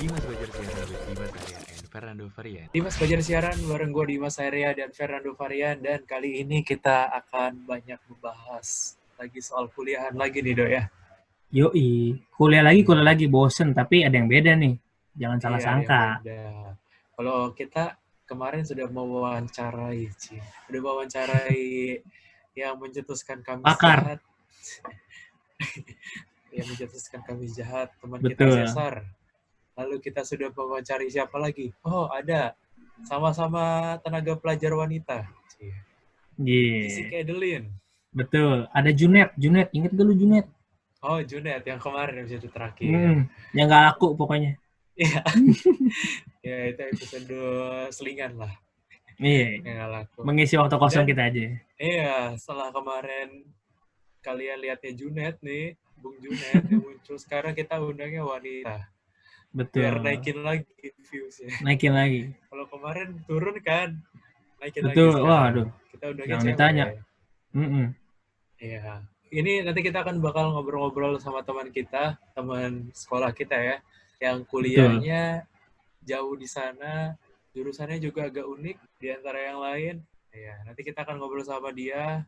Dimas Fajar siaran with Dimas Arya and Fernando Varian. Dimas Fajar siaran bareng gue Dimas Arya dan Fernando Varian, dan kali ini kita akan banyak membahas lagi soal kuliahan lagi nih Dok ya. Yoi, kuliah lagi, bosen, tapi ada yang beda nih. Jangan salah Iya, sangka. ada yang beda. Kalau kita kemarin sudah mewawancarai yang mencetuskan Kamis Pakar. Jahat. Yang mencetuskan Kamis Jahat, teman Betul. kita Cesar. Lalu kita sudah mewawancari siapa lagi? Oh, ada. Sama-sama tenaga pelajar wanita. Si Yeah. Kedelin. Betul. Ada Junet. Ingat gak lu Junet? Oh, Junet yang kemarin episode terakhir. Yang gak laku pokoknya. Iya. Ya, itu episode selingan lah. Iya. Yang gak laku. Mengisi waktu kosong kita aja. Iya, setelah kemarin kalian lihatnya Junet nih, Bung Junet yang muncul, sekarang kita undangnya wanita. Betul. Biar naikin lagi views-nya. Naikin lagi. Kalau kemarin turun kan, naikin Betul. lagi sekarang. Waduh. Kita undangnya Jangan cewek. ditanya. Iya. Ini nanti kita akan bakal ngobrol-ngobrol sama teman kita, teman sekolah kita ya, yang kuliahnya jauh di sana, jurusannya juga agak unik di antara yang lain. Ya, nanti kita akan ngobrol sama dia.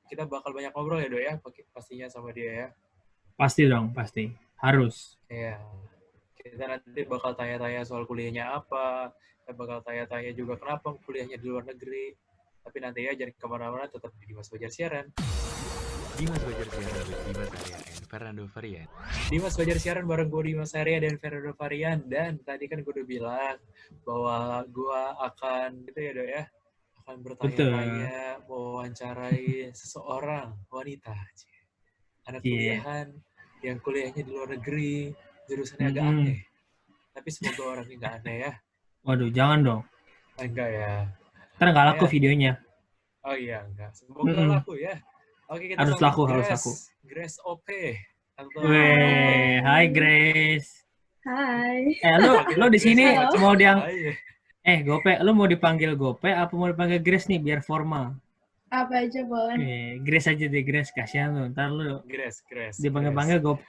Kita bakal banyak ngobrol ya, Dok ya, pastinya sama dia ya. Pasti dong, pasti. Harus. Iya. Kita nanti bakal tanya-tanya soal kuliahnya apa, kita bakal tanya-tanya juga kenapa kuliahnya di luar negeri. Tapi nanti ya, jangan kemana-mana, tetap di Dimas Fajar siaran. Dimas Fajar siaran with Dimas Arya and Fernando Varian. Dimas Fajar siaran bareng gue Dimas Arya dan Fernando Varian. Dan tadi kan gue udah bilang bahwa gue akan, gitu ya Dok ya, akan bertanya-tanya, mewawancarai seseorang wanita, anak kuliahan yang kuliahnya di luar negeri, jurusannya agak aneh. Tapi semoga orangnya nggak aneh ya. Waduh, jangan dong. Enggak ya. Ntar nggak laku videonya. Oh iya, enggak. Semoga laku ya. Oke, kita harus laku. Grace OP. Weh, hai Grace. Hai. Lu di sini mau Gope, lu mau dipanggil Gope apa mau dipanggil Grace nih biar formal? Apa aja boleh. Grace aja deh, Grace, kasihan lu. Ntar lu Grace. dipanggil Gope.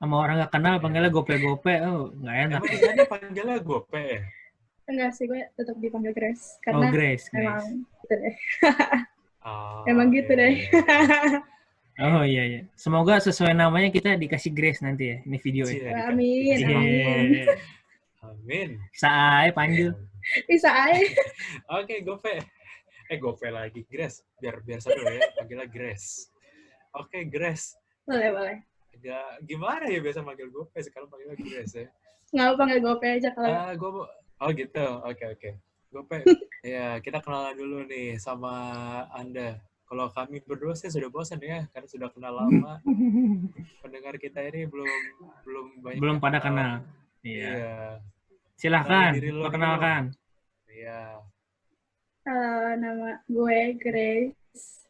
Sama orang gak kenal panggilnya Gope, nggak enak. Emang di sana panggilnya Gope ya? Enggak sih, gue tetap dipanggil Grace. Karena Grace. Emang gitu deh. Emang gitu deh. Oh iya. Semoga sesuai namanya kita dikasih Grace nanti ya. Ini video ya. Amin. Saai panggil. Bisa aja. Oke, Gope. Gope lagi. Grace. Biar seru ya. Panggilnya Grace. Oke, Grace. Boleh. Gimana ya biasa manggil Gope? Sekarang panggilnya Grace ya. Nggak mau panggil Gope aja kalau. Oh gitu. Oke. Gope. Ya, kita kenalan dulu nih sama Anda. Kalau kami berdua sih sudah bosan ya, karena sudah kenal lama. Pendengar kita ini belum pada kenal. Iya. Silahkan, perkenalkan. Iya. Nama gue Grace.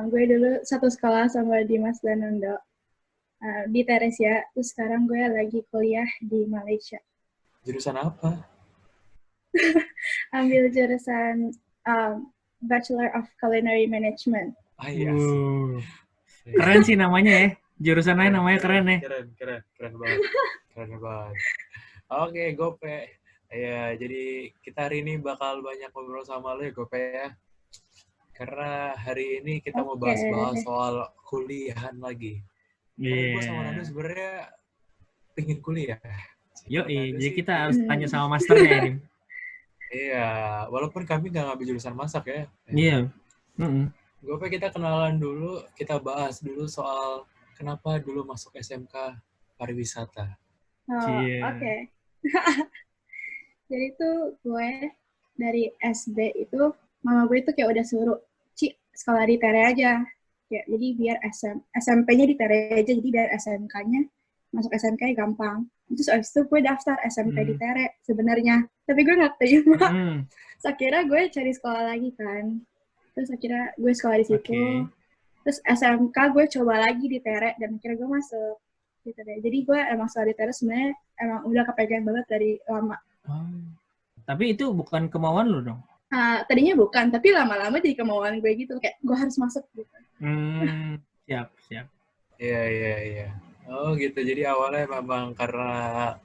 Gue dulu satu sekolah sama Dimas dan Nando di Teresia. Terus sekarang gue lagi kuliah di Malaysia. Jurusan apa? Ambil jurusan Bachelor of Culinary Management. Iya. Keren sih namanya ya. Jurusannya namanya keren ya. Keren banget. Oke, Gope. Ya, jadi kita hari ini bakal banyak ngobrol sama lo ya, Gope ya. Karena hari ini kita mau bahas soal kuliahan lagi. Karena gue sama Nando sebenarnya pengen kuliah. Jadi kita harus tanya sama masternya ini. Iya, walaupun kami nggak ngambil jurusan masak ya. Iya. Gope, kita kenalan dulu, kita bahas dulu soal kenapa dulu masuk SMK pariwisata. Oke. Jadi tuh gue dari SD itu, mama gue tuh kayak udah suruh, sekolah di Tere aja. Ya, jadi biar SMP-nya di Tere aja, jadi biar SMK-nya masuk SMK gampang. Terus abis itu gue daftar SMP di Tere sebenarnya. Tapi gue nggak terima. Terus akhirnya gue cari sekolah lagi kan. Terus akhirnya gue sekolah di situ. Terus SMK gue coba lagi di Tere dan akhirnya gue masuk gitu deh. Jadi gue emang sekolah di Tere sebenarnya emang udah kepegang banget dari lama. Tapi itu bukan kemauan lo dong? Tadinya bukan, tapi lama-lama jadi kemauan gue gitu. Kayak gue harus masuk gitu. Siap. Iya. Oh gitu, jadi awalnya memang karena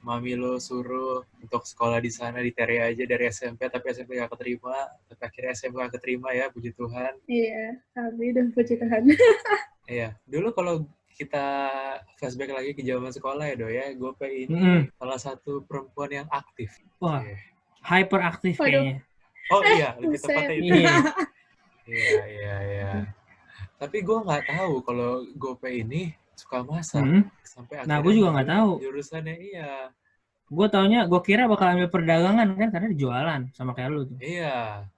mami lo suruh untuk sekolah di sana di TRI aja dari SMP, tapi SMP gak keterima, tapi akhirnya SMP gak keterima ya, puji Tuhan. Iya, tapi udah puji Tuhan. Iya, dulu kalau kita flashback lagi ke zaman sekolah ya Do ya, Gope ini salah satu perempuan yang aktif. Wah, Iya. hyperaktif Waduh. kayaknya. Oh iya, lebih tepatnya itu. Iya. Iya. Tapi gue nggak tahu kalau Gope ini suka masak. Sampai Nah, akhirnya gue juga nggak masuk tahu. jurusannya iya. Gue gue kira bakal ambil perdagangan kan karena jualan sama kayak lu tuh. Iya.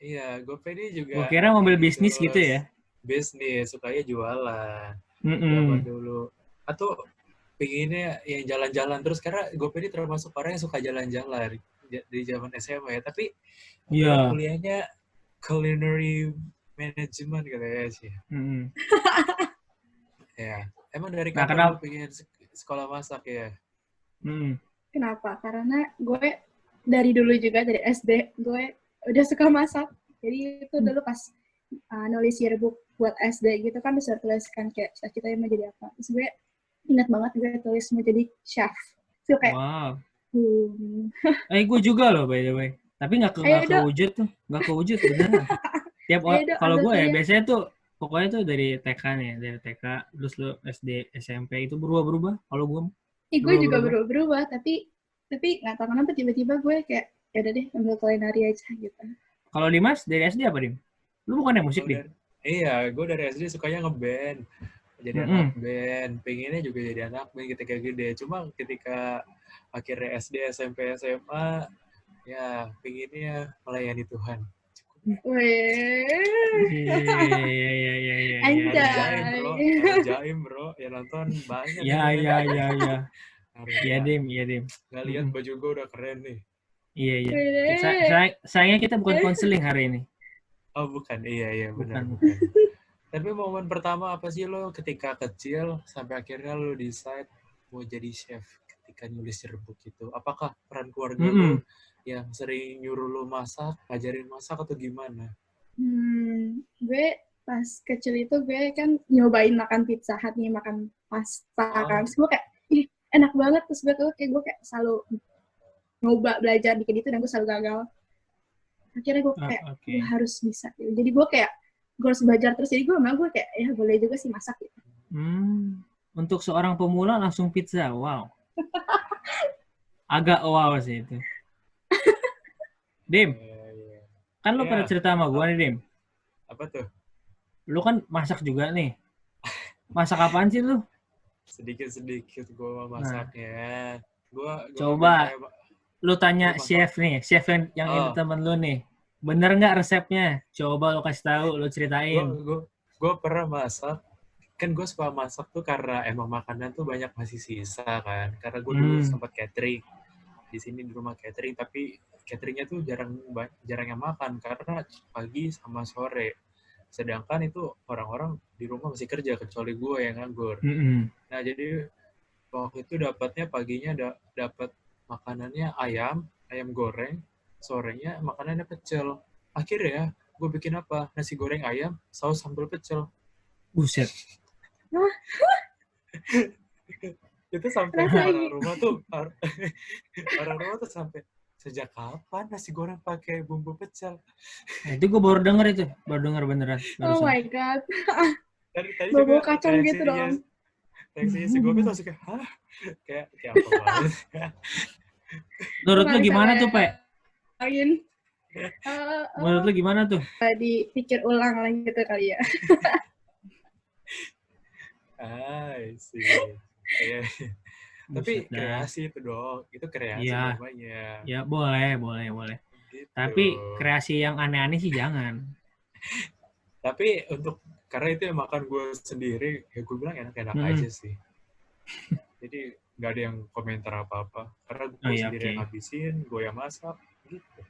Iya, Gope ini juga. Gue kira mobil ini bisnis terus gitu ya. Bisnis, sukanya jualan. Zaman dulu. Atau pengennya yang jalan-jalan terus karena Gope ini termasuk orang yang suka jalan-jalan di zaman SMA ya. Tapi kuliahnya culinary management katanya sih. Ya, emang dari kapan lu pengen sekolah masak ya? Kenapa? Karena gue dari dulu juga, dari SD, gue udah suka masak. Jadi itu dulu pas nulis yearbook buat SD gitu kan bisa tuliskan kayak cita-citanya mau jadi apa. Terus gue ingat banget gue tulis mau jadi chef. Itu kayak, wow. Gue juga loh by the way. Tapi nggak kewujud tuh. Nggak kewujud beneran. Tiap kalau gue ya biasanya tuh pokoknya tuh dari TK nih, dari TK terus lu SD, SMP itu berubah-berubah. Kalau gue gue juga berubah, tapi nggak tahu kenapa tiba-tiba gue kayak ya udah deh ambil culinary aja gitu. Kalau Dimas dari SD apa Dim? Lu bukan yang musik Dim? Iya, gue dari SD sukanya ngeband, jadi anak band, pengennya juga jadi anak band ketika gede. Cuma ketika akhirnya SD, SMP, SMA, ya pengennya melayani Tuhan. Jaim bro, ya nonton banyak. Iya. Iya Dim. Nggak lihat baju gue udah keren nih. Iya. Sayangnya kita bukan konseling hari ini. Oh bukan, iya benar. Tapi momen pertama apa sih lo ketika kecil sampai akhirnya lo decide mau jadi chef ketika nulis yearbook itu? Apakah peran keluarga lo yang sering nyuruh lo masak, ngajarin masak atau gimana? Gue pas kecil itu gue kan nyobain makan Pizza Hut nih, makan pasta kan. Terus gue kayak, enak banget. Terus gue kayak selalu nyoba belajar dikit itu dan gue selalu gagal. Akhirnya gue kayak, gue harus bisa. Jadi gue kayak, gue harus belajar terus. Jadi gue kayak, ya boleh juga sih masak gitu. Untuk seorang pemula langsung pizza, wow. Agak wow sih itu. Dim, kan lu pada cerita sama gue nih Dim. Apa tuh? Lu kan masak juga nih. Masak apaan sih lu? Sedikit gue masaknya. Gua coba lu tanya chef nih, chef yang itu temen lu nih. Bener nggak resepnya? Coba lu kasih tahu, lu ceritain. Gue pernah masak. Kan gue suka masak tuh karena emang makanan tuh banyak masih sisa kan. Karena gue dulu sempat catering. Di sini di rumah catering, tapi cateringnya tuh jarang yang makan karena pagi sama sore. Sedangkan itu orang-orang di rumah masih kerja kecuali gue yang nganggur. Nah jadi waktu itu dapatnya paginya dapat makanannya ayam goreng, sorenya makanannya pecel. Akhirnya gue bikin apa? Nasi goreng ayam, saus sambal pecel. Buset. Itu sampai orang rumah tuh sampai sejak kapan nasi goreng pakai bumbu pecel? Itu gue baru denger beneran. Oh my god. Tadi bumbu kacang gitu dong. Reaksinya si Gopi tuh langsung kayak, hah? Kayak apa banget. Menurut lu gimana tuh, Pak? Menurut lu gimana tuh? Dipikir ulang lagi gitu kali ya. sih. Tapi kreasi itu dong. Itu kreasi namanya. Ya, boleh. Gitu. Tapi kreasi yang aneh-aneh sih jangan. Tapi karena itu yang makan gue sendiri, ya gue bilang enak-enak aja sih. Jadi nggak ada yang komentar apa-apa. Karena gue sendiri yang habisin, gue yang masak, gitu.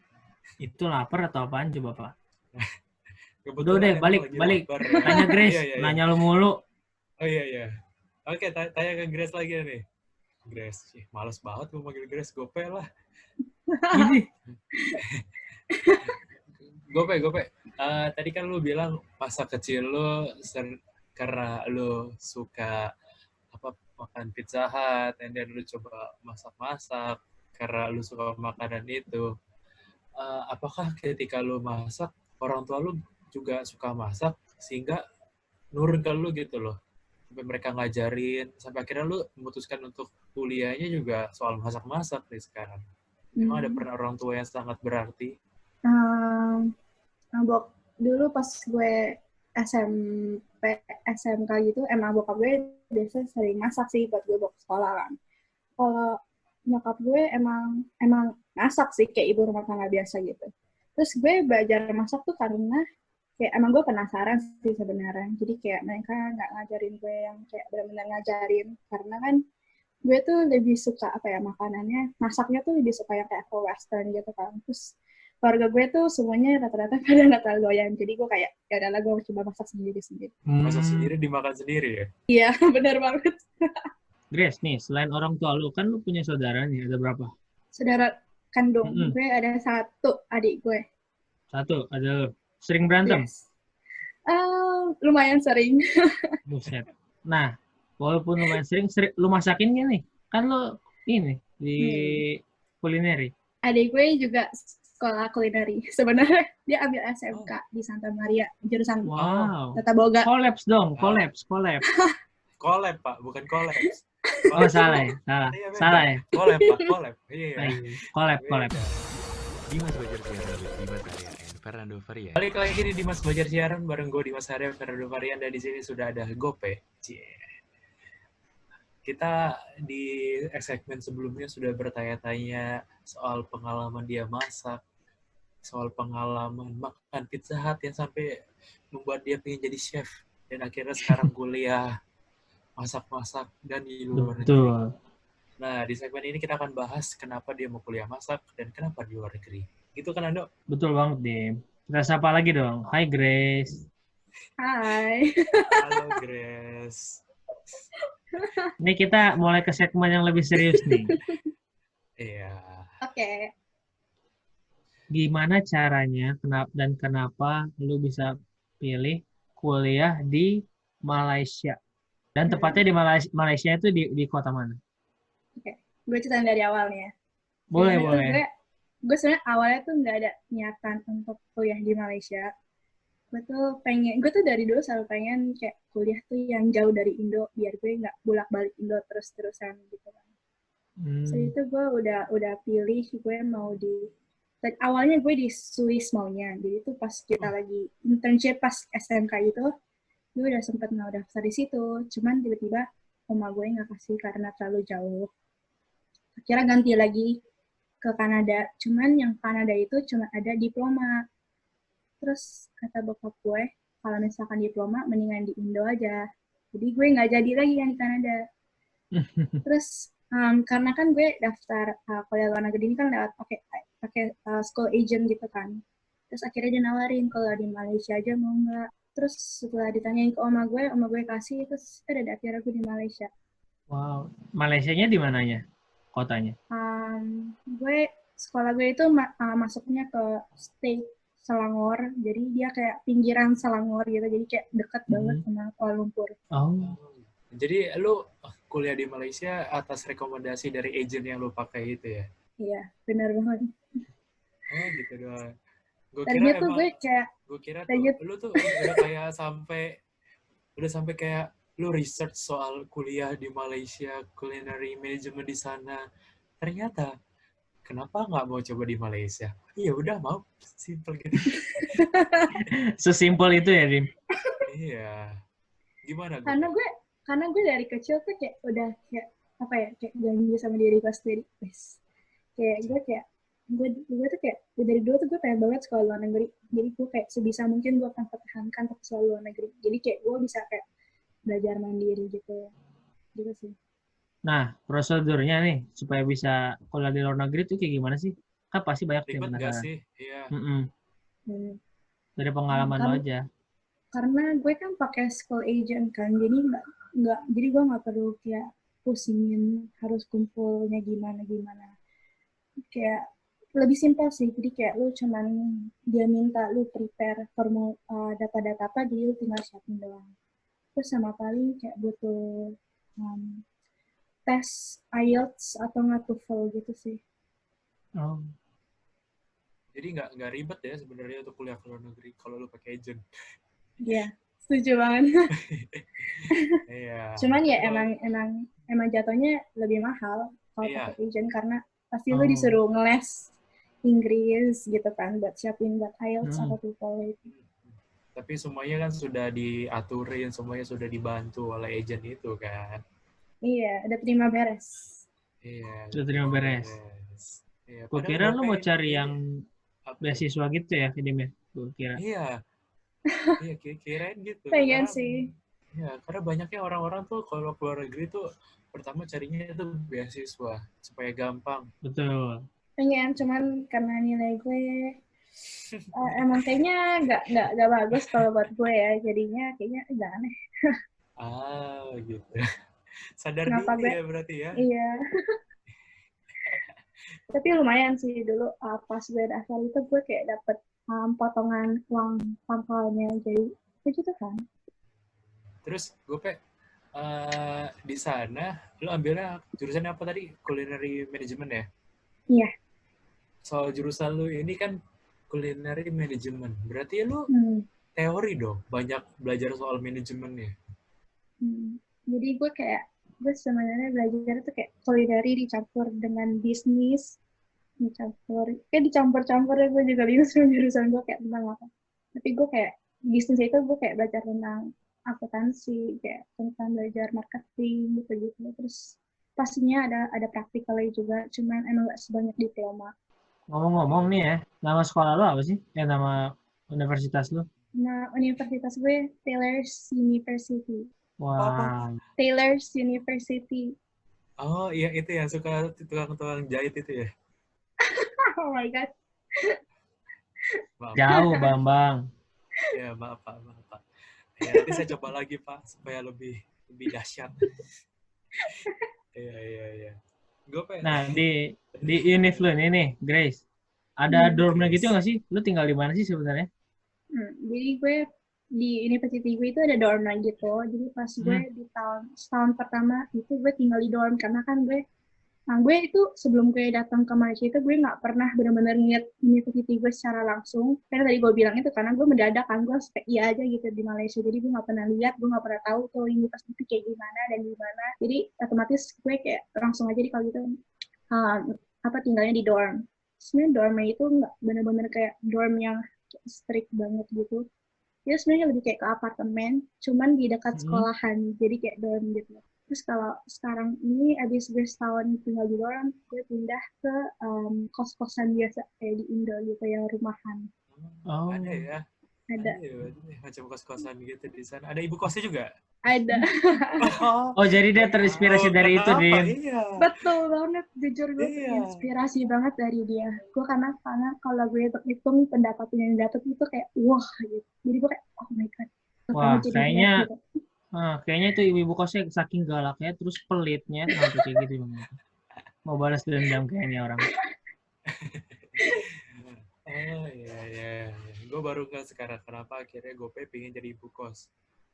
Itu lapar atau apaan coba, Pak? Udah deh, balik. Lapar, ya. Tanya Grace, nanya lu mulu. Oh iya. Oke, tanya ke Grace lagi nih. Grace, males banget gue manggil Grace, Gope lah. Gope. Tadi kan lu bilang masa kecil lu karena lu suka makan Pizza Hut, and then lu coba masak-masak karena lu suka makanan itu. Apakah ketika lu masak, orang tua lu juga suka masak sehingga nurun ke lu gitu loh, sampai mereka ngajarin, sampai akhirnya lu memutuskan untuk kuliahnya juga soal masak-masak nih sekarang. Emang ada pernah orang tua yang sangat berarti? Dulu pas gue SMP, SMK gitu, emang bokap gue biasa sering masak sih buat gue bawa ke sekolah kan. Kalau nyokap gue emang masak sih, kayak ibu rumah tangga biasa gitu. Terus gue belajar masak tuh karena kayak emang gue penasaran sih sebenarnya. Jadi kayak mereka nggak ngajarin gue yang kayak benar-benar ngajarin, karena kan gue tuh lebih suka makanannya, masaknya tuh lebih suka yang kayak ke western gitu kan. Terus keluarga gue tuh semuanya rata-rata pada nggak terlalu doyan, jadi gue kayak ya udahlah gue coba masak sendiri. Masak sendiri dimakan sendiri ya? Iya, benar banget. Grace nih, selain orang tua lu, kan lu punya saudara nih, ada berapa? Saudara kandung gue ada 1 adik gue. 1, ada lu. Sering berantem? Yes. Lumayan sering. Buset. Nah, walaupun lumayan sering lu masakin gak nih? Kan lu ini di kulineri. Adik gue juga sekolah kulineri. Sebenarnya dia ambil SMK di Santa Maria, jurusan Tata Boga. Kolaps dong, kolaps. Collab, Pak, bukan kolaps. Oh, salah ya? Salah ya? Collab, Pak, collab. Iya. Collab. Dimas Bajar Siaran with Dimas Arya and Fernando Varian. Balik lagi di Dimas Bajar Siaran bareng gue Dimas Arya, Fernando Varian, dan di sini sudah ada Gope. Kita di segmen sebelumnya sudah bertanya-tanya soal pengalaman dia masak, soal pengalaman makan Pizza Hut yang sampai membuat dia pengen jadi chef, dan akhirnya sekarang kuliah masak-masak dan di luar negeri. Nah, di segmen ini kita akan bahas kenapa dia mau kuliah masak dan kenapa di luar negeri. Gitu kan, Ando? Betul banget, Dim. Kita sapa lagi dong. Hai, Grace. Hai. Halo, Grace. Ini kita mulai ke segmen yang lebih serius nih. Iya. Oke. Gimana caranya dan kenapa lu bisa pilih kuliah di Malaysia? Dan tepatnya di Malaysia itu di kota mana? Oke. Gue ceritain dari awal nih ya. Boleh. Gue sebenarnya awalnya tuh nggak ada niatan untuk kuliah di Malaysia. Gue tuh dari dulu selalu pengen kayak kuliah tuh yang jauh dari Indo, biar gue nggak bolak-balik Indo terus-terusan gitu kan. So itu gue udah pilih gue mau awalnya gue di Swiss maunya. Jadi itu pas kita lagi internship pas SMK itu, gue udah sempet mau daftar di situ. Cuman tiba-tiba oma gue nggak kasih karena terlalu jauh. Akhirnya ganti lagi ke Kanada. Cuman yang Kanada itu cuma ada diploma. Terus kata bokap gue, kalau misalkan diploma, mendingan di Indo aja. Jadi gue nggak jadi lagi yang di Kanada. Terus karena kan gue daftar kuliah luar negeri ini kan lewat pakai school agent gitu kan. Terus akhirnya dia nawarin kalau di Malaysia aja mau nggak. Terus setelah ditanyain ke oma gue kasih, terus ada akhirnya gue di Malaysia. Wow, Malaysianya di mananya? Kotanya? Sekolah gue itu masuknya ke state Selangor, jadi dia kayak pinggiran Selangor gitu, jadi kayak dekat banget sama Kuala Lumpur. Oh. Jadi lu kuliah di Malaysia atas rekomendasi dari agent yang lu pakai itu ya? Iya, benar banget. Oh gitu doang. Gue kira lu tuh udah kayak sampai kayak lu research soal kuliah di Malaysia, culinary management di sana. Ternyata kenapa nggak mau coba di Malaysia? Iya udah mau, simple gitu. Sesimpel itu ya, Dim? Iya. Gimana? Karena gue dari kecil tuh kayak udah kayak kayak janji sama diri gue sendiri, gue tuh kayak dari dulu tuh gue pengen banget sekolah luar negeri. Jadi gue kayak sebisa mungkin gue akan pertahankan untuk sekolah luar negeri. Jadi kayak gue bisa kayak belajar mandiri gitu sih. Nah, prosedurnya nih supaya bisa kuliah di luar negeri tuh kayak gimana sih? Kan pasti banyak yang penasaran. Ribet gak sih? Iya. Dari pengalaman lo aja. Karena gue kan pakai school agent kan, jadi jadi gue nggak perlu kayak pusingin harus kumpulnya gimana. Kayak lebih simpel sih. Jadi kayak lu cuman dia minta lu prepare data-data apa, jadi lu tinggal siapin doang. Terus sama paling kayak butuh tes IELTS atau nggak TOEFL gitu sih. Oh. Jadi nggak ribet ya sebenarnya untuk kuliah ke luar negeri kalau lu pakai agent. Iya, setuju banget. Iya. Cuman ya Tapi kalau- emang jatuhnya lebih mahal kalau Iya. pakai agent karena pasti lu disuruh ngeles Inggris gitu kan buat siapin buat IELTS atau TOEFL itu. Tapi semuanya kan sudah diaturin, semuanya sudah dibantu oleh agent itu kan. Iya, udah terima beres. Iya. Sudah terima beres. Iya. Gue Padahal kira lu mau ini- cari ini- yang apa? beasiswa gitu ya, ini gue kira. Iya. Iya, kirain gitu. Pengen Karena- sih. Ya, karena banyaknya orang-orang tuh kalau keluar negeri tuh pertama carinya itu beasiswa supaya gampang. Betul. Pengen, cuman karena nilai gue emang kayaknya nggak bagus kalau buat gue ya, jadinya kayaknya agak aneh. Gitu. Sadar Kenapa diri gue? ya berarti ya. Iya. Tapi lumayan sih dulu pas gue daftar itu gue kayak dapet potongan uang pangkalnya, jadi ya gitu kan. Terus gue di sana lu ambilnya jurusan apa tadi? Culinary management ya? Iya. Soal jurusan lu ini kan culinary management. Berarti lu teori dong, banyak belajar soal manajemennya. Jadi gue sebenarnya belajar tuh kayak culinary dicampur dengan bisnis, dicampur-campur ya, gue juga bingung sama jurusan gue kayak tentang apa. Tapi gue kayak bisnis itu gue kayak belajar tentang akuntansi, kayak tentang belajar marketing gitu. Terus pastinya ada praktikalnya juga, cuman emang gak sebanyak diploma. Ngomong-ngomong nih ya, nama sekolah lo apa sih? Nama universitas lo? Nah, universitas gue Taylor's University. Wah. Taylor's University. Oh iya, itu yang suka tukang-tukang jahit itu ya? Oh my god. Maaf. Jauh, Bambang. Ya, maaf Pak. Ya, nanti saya coba lagi Pak, supaya lebih dahsyat. Iya. Nah, di univ lu ini nih, Grace. Ada dormnya gitu nggak sih? Lu tinggal di mana sih sebenarnya? Jadi gue di university gue itu ada dormnya gitu. Jadi pas gue di tahun pertama itu gue tinggal di dorm karena kan gue itu sebelum gue datang ke Malaysia itu gue nggak pernah benar-benar ngeliat university gue secara langsung. Karena tadi gue bilang itu karena gue mendadak kan, gue kayak iya aja gitu di Malaysia. Jadi gue nggak pernah lihat, gue nggak pernah tahu tuh university kayak gimana dan gimana. Jadi otomatis gue kayak langsung aja di kalau gitu tinggalnya di dorm. Sebenarnya dormnya itu nggak benar-benar kayak dorm yang strict banget gitu. Dia sebenarnya lebih kayak ke apartemen, cuman di dekat sekolahan, jadi kayak dorm gitu. Terus kalau sekarang ini abis gue setahun tinggal di dorm, gue pindah ke kos-kosan biasa kayak di Indo gitu yang rumahan. Oh. Ada ya? Ada ya, macam kos-kosan gitu di sana. Ada ibu kosnya juga? Ada. Oh, jadi dia terinspirasi dari itu, Din. Iya. Betul banget, jujur gue terinspirasi banget dari dia. Gue karena kalau gue hitung pendapatan yang dapat itu kayak wah gitu. Jadi gue kayak oh my god. Wah, kayaknya itu ibu kosnya saking galaknya terus pelitnya sampai kayak gitu. Mau balas dendam kayaknya orang. Oh iya. Gue baru nggak sekarang kenapa akhirnya gue pengen jadi ibu kos.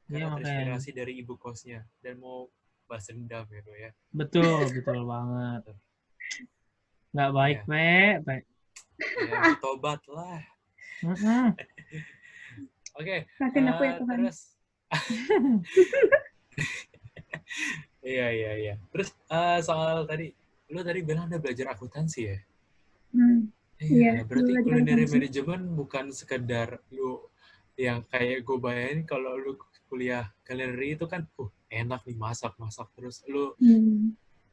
Karena terinspirasi dari ibu kosnya dan mau balas dendam gitu ya. Betul banget. Nggak baik, Pe. Ya, bertobat lah. Oke. Maafin aku ya Tuhan. Terus. Iya. Terus soal lu tadi bilang ada belajar akuntansi ya? Iya, berarti culinary management bukan sekedar lu yang kayak gue bayangin kalau lu kuliah culinary itu kan enak nih masak terus lu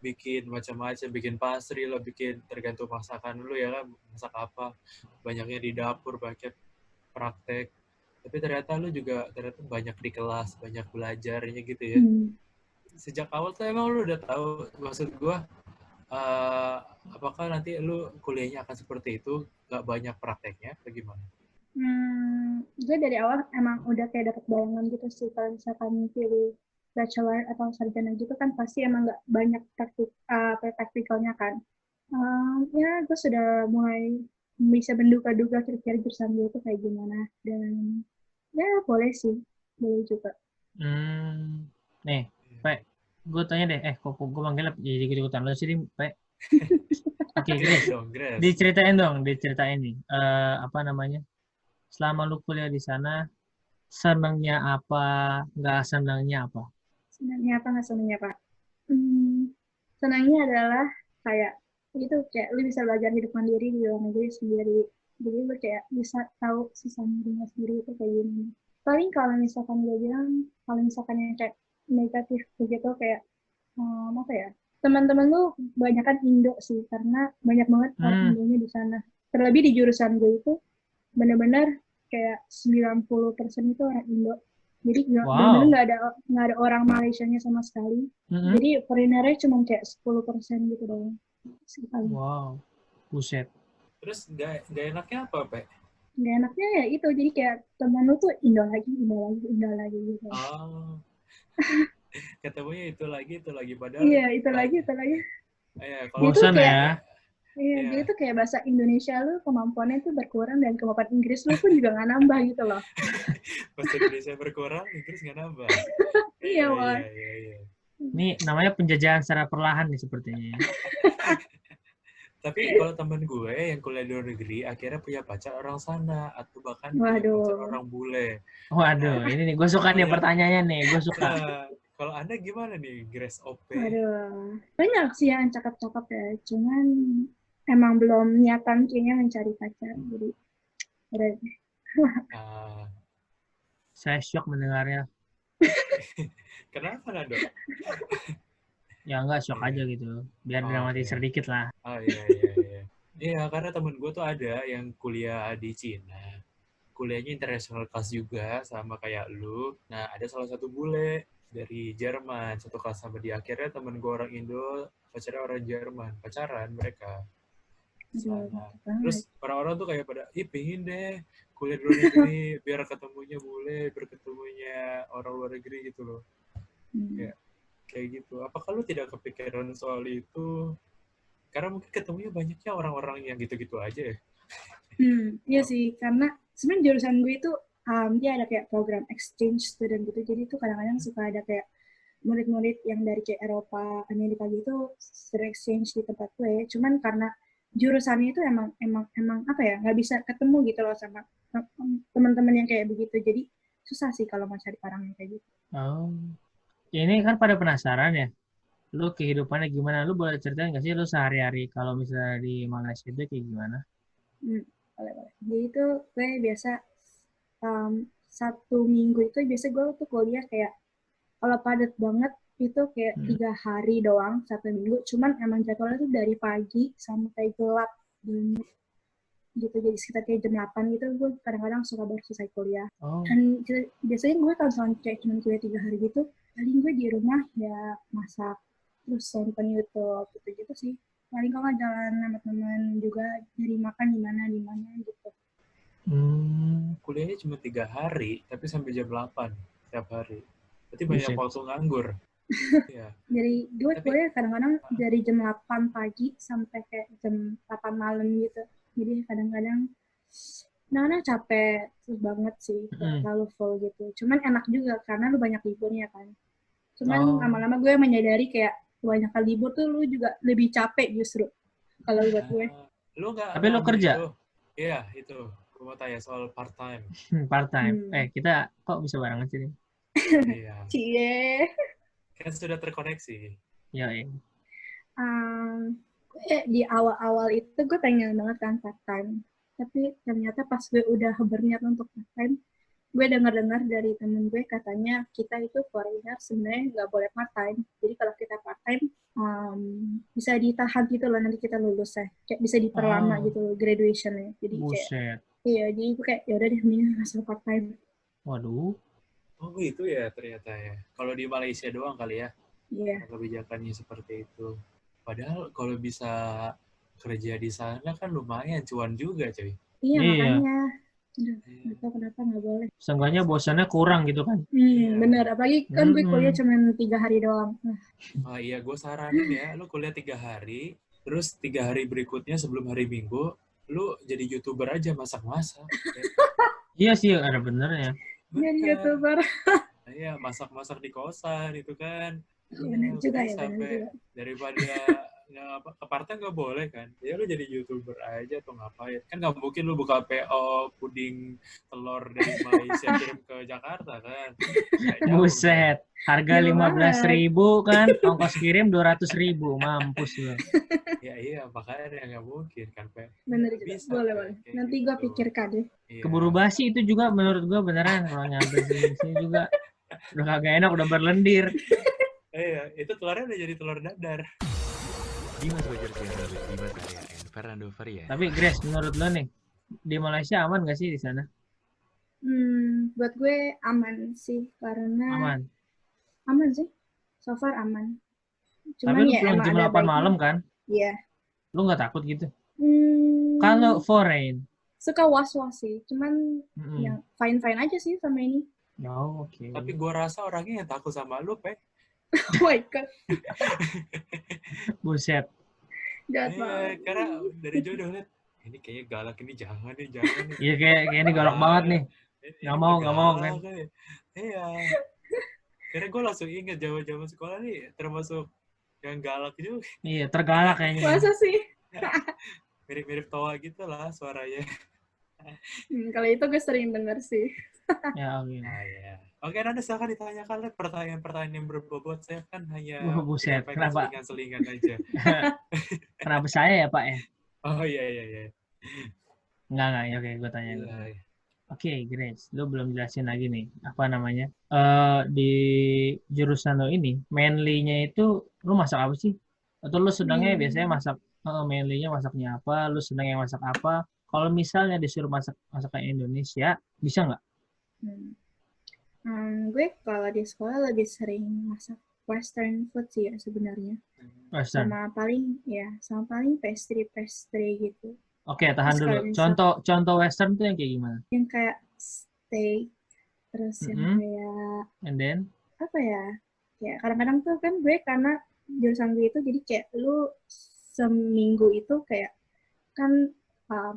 bikin macam-macam, bikin pastry, lo bikin tergantung masakan lu ya kan, masak apa, banyaknya di dapur, banyak praktek. Tapi ternyata lu juga banyak di kelas, banyak belajarnya gitu ya. Sejak awal tuh emang lu udah tahu, maksud gue apakah nanti lu kuliahnya akan seperti itu, gak banyak prakteknya atau gimana? Gue dari awal emang udah kayak dapat bayangan gitu sih, kalau misalkan pilih bachelor atau sarjana gitu kan pasti emang gak banyak praktikalnya kan. Ya gue sudah mulai bisa menduga-duga kira-kira jurusan gue itu kayak gimana, dan ya boleh juga. Nih, Pak, gue tanya deh, kok gue manggilnya jadi ikut-ikutan lo sih, Pak. Oke, Grace Grace. dong, Grace. Diceritain nih. Apa namanya? Selama lu kuliah di sana, senangnya apa, nggak senangnya apa? Senangnya apa nggak senangnya apa? Senangnya adalah kayak itu kayak lu bisa belajar hidup mandiri di luar negeri sendiri. Jadi lu kayak bisa tahu susah dirinya sendiri itu kayak gini. Paling kalau misalkan gue bilang, kalau misalkan yang kayak negatif begitu kayak apa ya? Teman-teman lu banyak kan Indo sih karena banyak banget orang Indonya di sana. Terlebih di jurusan gue itu benar-benar kayak 90% itu orang Indo. Jadi benar-benar nggak ada orang Malaysianya sama sekali. Jadi foreigner-nya cuma kayak 10% gitu doang. Wow, buset. Terus nggak enaknya apa, Pe? Nggak enaknya ya itu, jadi kayak temen lu tuh Indo lagi gitu. Oh. Ketemunya itu lagi padahal. Iya, itu lagi. Bosan ya. Iya, jadi tuh kayak bahasa Indonesia lu kemampuannya tuh berkurang dan kemampuan Inggris lu pun juga nggak nambah gitu loh. Bahasa Indonesia berkurang, Inggris nggak nambah. Iya. Ini namanya penjajahan secara perlahan nih sepertinya. Tapi kalau teman gue yang kuliah di luar negeri akhirnya punya pacar orang sana atau bahkan punya pacar orang bule. Waduh, ini nih gue suka nih pertanyaannya nih, gue suka. Kalau Anda gimana nih, Grace OP? Waduh, banyak sih yang cakep-cakep ya, cuman emang belum niatan kayaknya mencari pacar, jadi udah. Saya shock mendengarnya. Kenapa, Nado? Ya enggak, shock aja gitu. Biar dramatis sedikit lah. Oh iya. Iya, karena temen gue tuh ada yang kuliah di Cina. Kuliahnya international class juga, sama kayak lu. Nah, ada salah satu bule dari Jerman, satu kelas sama dia. Akhirnya temen gue orang Indo, pacarnya orang Jerman. Pacaran mereka. Sana. Terus orang-orang tuh kayak pada, pengen deh kuliah di luar negeri, biar ketemunya bule, biar ketemunya orang luar negeri gitu loh. Kayak gitu. Apakah lu tidak kepikiran soal itu? Karena mungkin ketemunya banyaknya orang-orang yang gitu-gitu aja ya. Iya sih, karena sebenarnya jurusan gue itu dia ada kayak program exchange student gitu, jadi itu kadang-kadang suka ada kayak murid-murid yang dari kayak Eropa, Amerika gitu sering exchange di tempat gue. Cuman karena jurusannya itu emang apa ya, nggak bisa ketemu gitu loh sama teman-teman yang kayak begitu, jadi susah sih kalau mau cari orang yang kayak gitu. Oh, ini kan pada penasaran ya, lu kehidupannya gimana? Lu boleh ceritain nggak sih lu sehari-hari kalau misalnya di Malaysia itu kayak gimana? Boleh. Jadi itu gue biasa 1 minggu itu biasa gue tuh kuliah kayak kalau padat banget itu kayak 3 hari doang 1 minggu. Cuman emang jadwalnya tuh dari pagi sampai gelap gitu. Jadi sekitar kayak jam 8 gitu gue kadang-kadang suka baru selesai kuliah. Dan biasanya gue kalau misalnya kayak cuma kuliah 3 hari gitu, paling gue di rumah ya masak terus nonton YouTube gitu sih. Paling kalau nggak jalan sama teman juga nyari makan di mana gitu. Kuliahnya cuma 3 hari, tapi sampai jam 8 tiap hari. Berarti banyak waktu nganggur. Ya. Jadi gue kuliah kadang-kadang dari jam 8 pagi sampai kayak jam 8 malam gitu. Jadi kadang-kadang capek banget sih, terlalu full gitu. Cuman enak juga karena lu banyak liburnya kan. Cuman lama-lama gue menyadari kayak banyak kali libur tuh lu juga lebih capek justru kalau buat gue. Tapi lu kerja? Iya, itu. Gue mau tanya soal part-time. Part-time? Kita kok bisa barengan sih? Iya. Cie. Kan sudah terkoneksi. Iya. Di awal-awal itu gue pengen banget kan part-time. Tapi ternyata pas gue udah berniat untuk part-time, gue dengar dari temen gue katanya kita itu foreigner sebenarnya nggak boleh part-time. Jadi kalau kita part-time bisa ditahan gitu loh nanti kita lulus ya. Kayak bisa diperlama gitu loh graduation-nya. Jadi kayak jadi gue kayak ya udah deh mending langsung part-time. Waduh. Oh gitu ya ternyata ya. Kalau di Malaysia doang kali ya. Iya. Kebijakannya seperti itu. Padahal kalau bisa kerja di sana kan lumayan cuan juga coy. Iya. Makanya. Nggak tahu kenapa nggak boleh. Seenggaknya bosannya kurang gitu kan. Bener, apalagi kan gue kuliah cuma 3 hari doang. Iya, gue saranin ya, lu kuliah 3 hari, terus 3 hari berikutnya sebelum hari Minggu, lu jadi YouTuber aja masak-masak. Iya sih, ada benernya. Jadi YouTuber. Iya, masak-masak di kosan itu kan. Benar juga ya, benar sampai juga. daripada ke partai nggak boleh kan, ya lu jadi YouTuber aja atau ngapain, kan nggak mungkin lu buka PO puding telur dari Malaysia kirim ke Jakarta kan, nggak jauh kan. Buset, harga Jauh 15.000 kan, ongkos kirim 200.000, mampus lo. Ya iya, makanya nggak mungkin kan, Pe. Bener juga, Bisa, boleh Pe, boleh. kayak Nanti gue gitu. pikirkan deh. Iya. Keburu basi itu juga menurut gue beneran, kalau nyampe sini juga udah kagak enak, udah berlendir. Iya, itu telurnya udah jadi telur dadar. Dimas Bajardiana with Dimas Arya and Fernando Faria. Tapi Grace, menurut lo nih, di Malaysia aman gak sih di sana? Buat gue aman sih, karena Aman. sih, so far aman. Tapi Cuman lu ya pulang emang jam ada 8 baiknya. malam kan? Iya. Lu gak takut gitu? Kalau Kalau foreign? suka was-was sih, cuman yang fine-fine aja sih sama ini. Oh, oke. Tapi gue rasa orangnya yang takut sama lu, Pe. Oh my god, Buset. jahat Iya, banget. karena dari jauh udah liat, ini kayaknya galak, ini jangan nih. Iya kayak ini galak banget nih. Ini Nggak udah mau kan? galak nih. Iya. Karena gue langsung inget zaman sekolah nih, termasuk yang galak juga. Iya, tergalak kayaknya. Masa sih? Mirip-mirip Toa gitu lah suaranya. Kalau itu gue sering denger sih. Ya, oke. Ah, iya. Oke, nanti silakan ditanyakan lihat pertanyaan-pertanyaan yang berbobot. Saya kan hanya Buset, menyampaikan kenapa? selingan-selingan aja. Kenapa saya ya, Pak ya? Oh iya. Enggak, ya, oke, gue tanya. Iya. Oke, Grace, lu belum jelasin lagi nih, apa namanya? Di jurusan lo ini, mainly-nya itu lu masak apa sih? Atau lu sedangnya biasanya masak, mainly-nya masaknya apa? Lu sedang yang masak apa? Kalau misalnya disuruh masak masakan Indonesia, bisa nggak? Gue kalau di sekolah lebih sering masak Western food sih ya sebenarnya. Western. Sama paling pastry gitu. Oke, tahan Terus dulu. kalau Contoh Western tuh yang kayak gimana? Yang kayak steak, terus yang kayak And then? apa ya? Ya kadang-kadang tuh kan gue karena jurusan gue itu jadi kayak lu seminggu itu kayak kan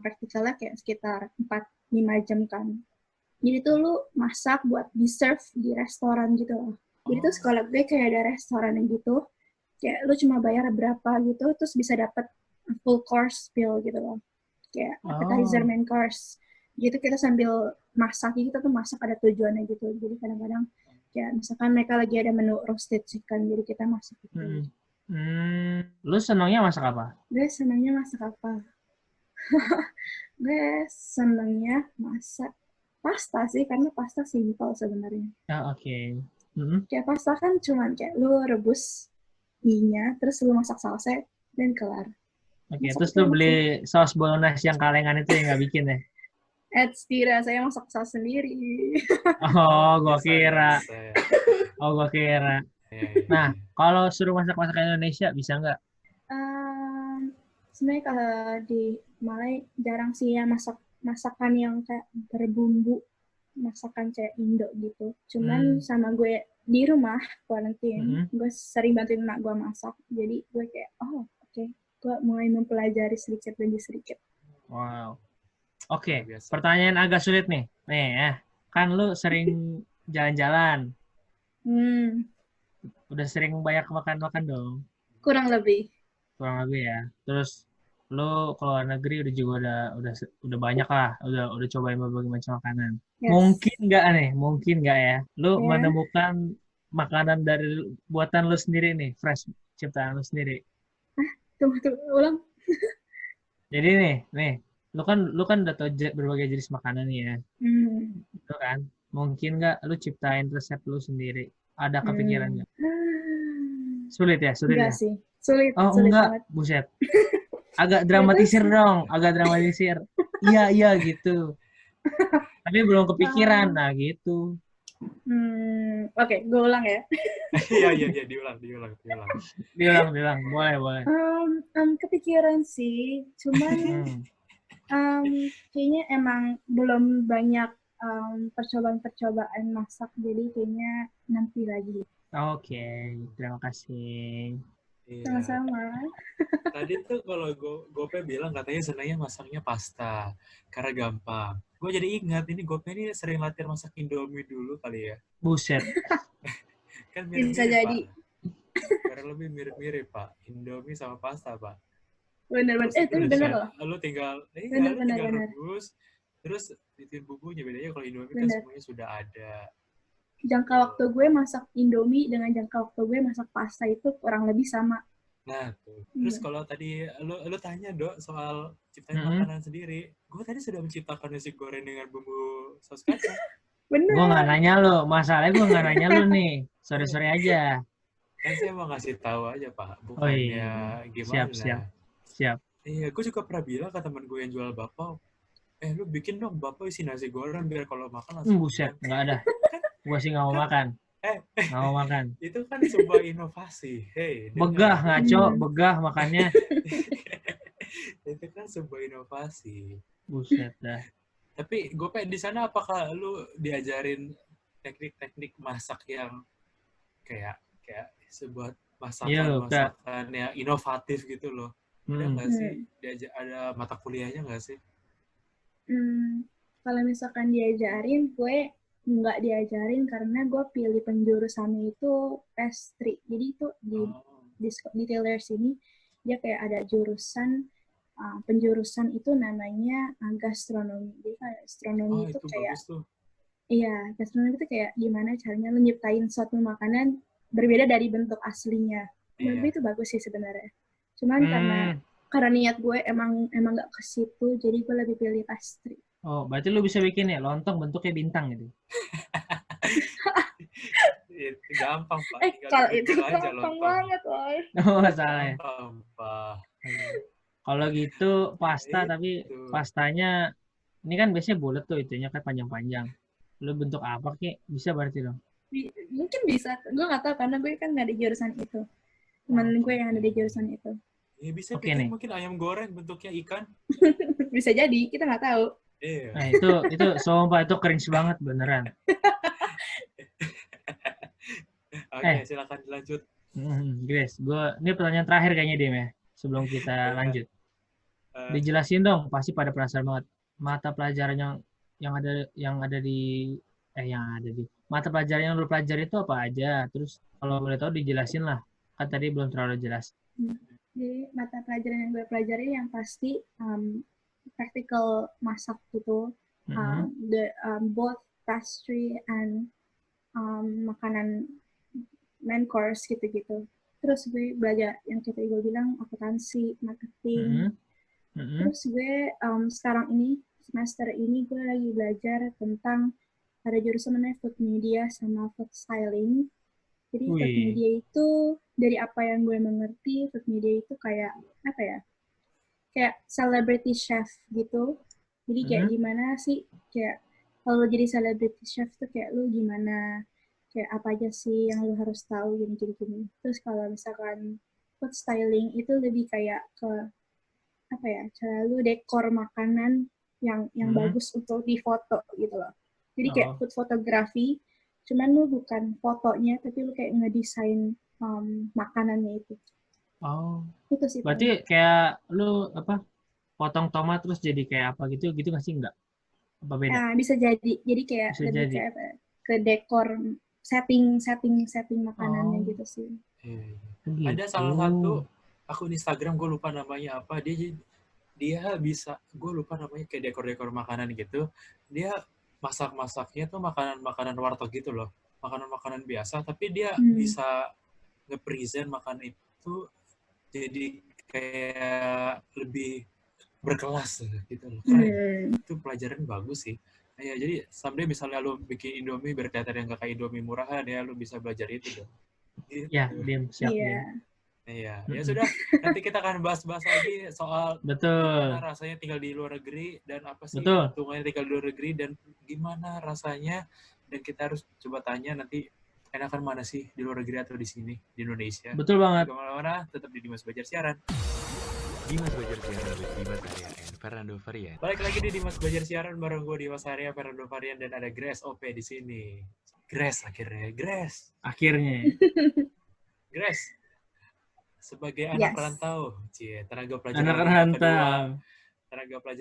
praktikalnya kayak sekitar 4-5 jam kan. Jadi tuh lu masak buat di-serve di restoran gitu loh. Jadi tuh sekolah gue kayak ada restoran gitu. Kayak lu cuma bayar berapa gitu, terus bisa dapet full course meal gitu loh. Kayak appetizer, main course. Gitu kita sambil masak, kita tuh masak ada tujuannya gitu. Jadi kadang-kadang ya misalkan mereka lagi ada menu roasted chicken, jadi kita masak gitu. Lu senangnya masak apa? Gue senangnya masak apa? Gue senangnya masak pasta sih, karena pasta simpel sebenarnya. Oke. Kayak pasta kan cuman kayak lu rebus mie-nya, terus lu masak sausnya, dan kelar. Oke, terus lu beli saus bolognese yang kalengan itu yang nggak bikin ya? Tidak, saya masak saus sendiri. Oh, gua kira. Nah, kalau suruh masak-masak Indonesia, bisa nggak? Sebenarnya kalau di Malay jarang sih ya masakan yang kayak berbumbu, masakan kayak Indo gitu. Cuman sama gue di rumah quarantine, gue sering bantuin emak gue masak. Jadi gue kayak, oke. Gue mulai mempelajari sedikit demi sedikit. Wow. Oke, pertanyaan agak sulit nih. Nih ya, kan lu sering jalan-jalan. Udah sering banyak makan-makan dong. Kurang lebih ya. Terus lu keluar negeri udah banyak lah, udah cobain berbagai macam makanan. Yes. Mungkin nggak ya? Lu menemukan makanan dari buatan lu sendiri nih, fresh ciptaan lu sendiri. Tunggu, ulang. Jadi nih, lu kan udah tahu berbagai jenis makanan nih ya. Itu kan, mungkin nggak lu ciptain resep lu sendiri? Ada kepikiran nggak? Sulit ya? Enggak sih. Sulit enggak, banget. Buset. Agak dramatisir dong, Iya gitu. Tapi belum kepikiran, nah gitu. Oke, gue ulang ya. Iya, diulang. Diulang, boleh. Kepikiran sih, cuman kayaknya emang belum banyak percobaan masak, jadi kayaknya nanti lagi. Oke, terima kasih. Iya. Sama-sama. Tadi tuh kalau Gope bilang katanya senangnya masaknya pasta karena gampang. Gue jadi ingat ini Gope ini sering latihan masak Indomie dulu kali ya. Buset. Kan bisa jadi. Karena lebih mirip-mirip, Pak. Indomie sama pasta, Pak. Bener-bener. Tapi bener loh. Lu tinggal Bener. rebus, terus bikin bumbunya. Bedanya kalau Indomie kan Bener. semuanya sudah ada. Jangka waktu gue masak Indomie dengan jangka waktu gue masak pasta itu kurang lebih sama. Nah, tuh. Terus kalau tadi lu tanya, Dok, soal ciptain Mm-mm. makanan sendiri, gue tadi sudah menciptakan nasi goreng dengan bumbu saus kacang. Bener. Gue nggak nanya lu, masalahnya gue nggak nanya lu nih. Sore-sore aja. Kan saya mau ngasih tahu aja, Pak. Oh Bukannya iya. gimana. Siap. Iya, gue juga pernah bilang ke teman gue yang jual bakpao, lu bikin dong bakpao isi nasi goreng biar kalau makan langsung Buset, kenyang. nggak ada. Gue sih nggak mau makan. Nggak mau makan. Itu kan sebuah inovasi. Hey, Begah ngaco, begah makannya. Itu kan sebuah inovasi. Buset dah. Tapi gue pengen di sana apakah lu diajarin teknik-teknik masak yang kayak sebuah masakan yang inovatif gitu loh. Ada nggak sih ada mata kuliahnya nggak sih? Kalau misalkan diajarin, gue nggak diajarin karena gue pilih penjurusannya itu pastry. Jadi itu di Taylor sini dia kayak ada jurusan penjurusan itu namanya gastronomi. Jadi gastronomi itu kayak iya, gastronomi itu kayak gimana caranya lo nyiptain suatu makanan berbeda dari bentuk aslinya. Menurut gue itu bagus sih sebenarnya. Cuman karena niat gue emang nggak ke situ, jadi gue lebih pilih pastry. Oh, berarti lu bisa bikin ya lontong bentuknya bintang gitu. Gampang, Pak. Kalau itu gampang banget, woy. Oh, salah ya. Pak. Kalau gitu pasta, tapi pastanya ini kan biasanya bulat tuh, itunya kan panjang-panjang. Lu bentuk apa Ki? Bisa berarti dong? Mungkin bisa. Gue nggak tahu karena gue kan nggak di jurusan itu. Temen gue yang ada di jurusan itu. Ya bisa bikin mungkin ayam goreng bentuknya ikan. Bisa jadi, kita nggak tahu. Iya. Nah, itu sumpah itu cringe banget beneran. Oke, silakan dilanjut. Grace, ini pertanyaan terakhir kayaknya Dim ya, sebelum kita lanjut. Dijelasin dong, pasti pada penasaran banget. Mata pelajaran yang ada di mata pelajaran yang lu pelajari itu apa aja? Terus kalau boleh tahu dijelasin lah. Kan tadi belum terlalu jelas. Jadi mata pelajaran yang gue pelajari yang pasti practical masak gitu. Both pastry and makanan main course gitu-gitu. Terus gue belajar yang gue bilang akuntansi, marketing. Terus gue sekarang ini semester ini gue lagi belajar tentang ada jurusan namanya food media sama food styling. Jadi food media itu dari apa yang gue mengerti, food media itu kayak apa ya? Kayak celebrity chef gitu. Jadi kayak gimana sih? Kayak kalau jadi celebrity chef tuh kayak lu gimana? Kayak apa aja sih yang lu harus tahu gini. Terus kalau misalkan food styling itu lebih kayak ke apa ya? Cara lu dekor makanan yang bagus untuk difoto gitu loh. Jadi kayak food photography, cuman lu bukan fotonya tapi lu kayak ngedesain makanannya itu. Oh. Itu sih. Berarti kayak lu potong tomat terus jadi kayak apa gitu nggak sih enggak? Apa beda? Nah, bisa jadi. Jadi kayak bisa lebih jadi. kayak ke dekor setting makanannya gitu sih. Gitu. Ada salah satu akun Instagram gue lupa namanya apa, dia bisa, gue lupa namanya, kayak dekor makanan gitu. Dia masaknya tuh makanan warteg gitu loh, makanan biasa, tapi dia bisa nge-present makanan itu jadi kayak lebih berkelas gitu loh. Itu pelajaran bagus sih. Ya, jadi someday misalnya lu bikin Indomie berkaitan yang kayak Indomie murahan ya, lu bisa belajar itu dong. Gitu. Ya, Dim, siap Dim. Iya, ya sudah. Nanti kita akan bahas-bahas lagi soal gimana rasanya tinggal di luar negeri dan apa sih keuntungannya tinggal di luar negeri dan gimana rasanya, dan kita harus coba tanya nanti enakan mana sih di luar negeri atau di sini di Indonesia. Betul banget. Kemana-mana tetap di Dimas Belajar Siaran. Dimas Belajar Siaran with Dimas Arya and Fernando Varian. Balik lagi di Dimas Belajar Siaran bareng gue Dimas Arya, Fernando Varian, dan ada Grace OP di sini. Grace akhirnya. Grace. Sebagai anak rantau, tenaga pelajar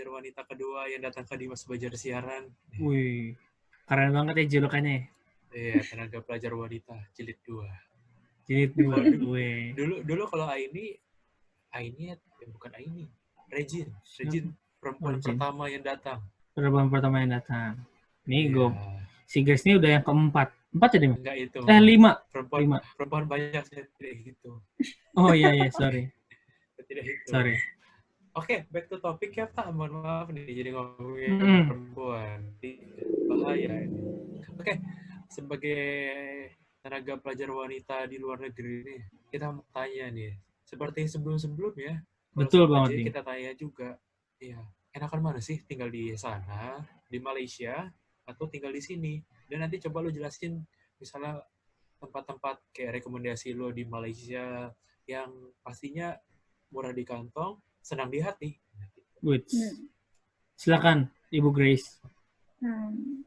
wanita kedua yang datang ke Dimas Belajar Siaran. Wih, keren banget ya julukannya. Iya, tenaga pelajar wanita jilid 2. Jilid 2. Weh. Dulu kalau Aini bukan Aini. Regine perempuan Regine. pertama yang datang. Perempuan pertama yang datang. Nih Iya. si Grace ini udah yang keempat. 4 ya, Dim? Enggak itu. 5. Perempuan banyak saya tidak gitu. Oh iya, sorry. Tidak itu. Sorry. Oke, back to topic ya Pak. Mohon maaf nih, jadi ngomongin perempuan. Bahaya ini. Oke, sebagai tenaga pelajar wanita di luar negeri nih, kita mau tanya nih. Seperti sebelum-sebelumnya, Betul banget nih. kita tanya juga, iya, enakan mana sih tinggal di sana, di Malaysia, atau tinggal di sini? Dan nanti coba lu jelasin, misalnya tempat-tempat kayak rekomendasi lo di Malaysia yang pastinya murah di kantong, senang di hati. Good. Silakan, Ibu Grace.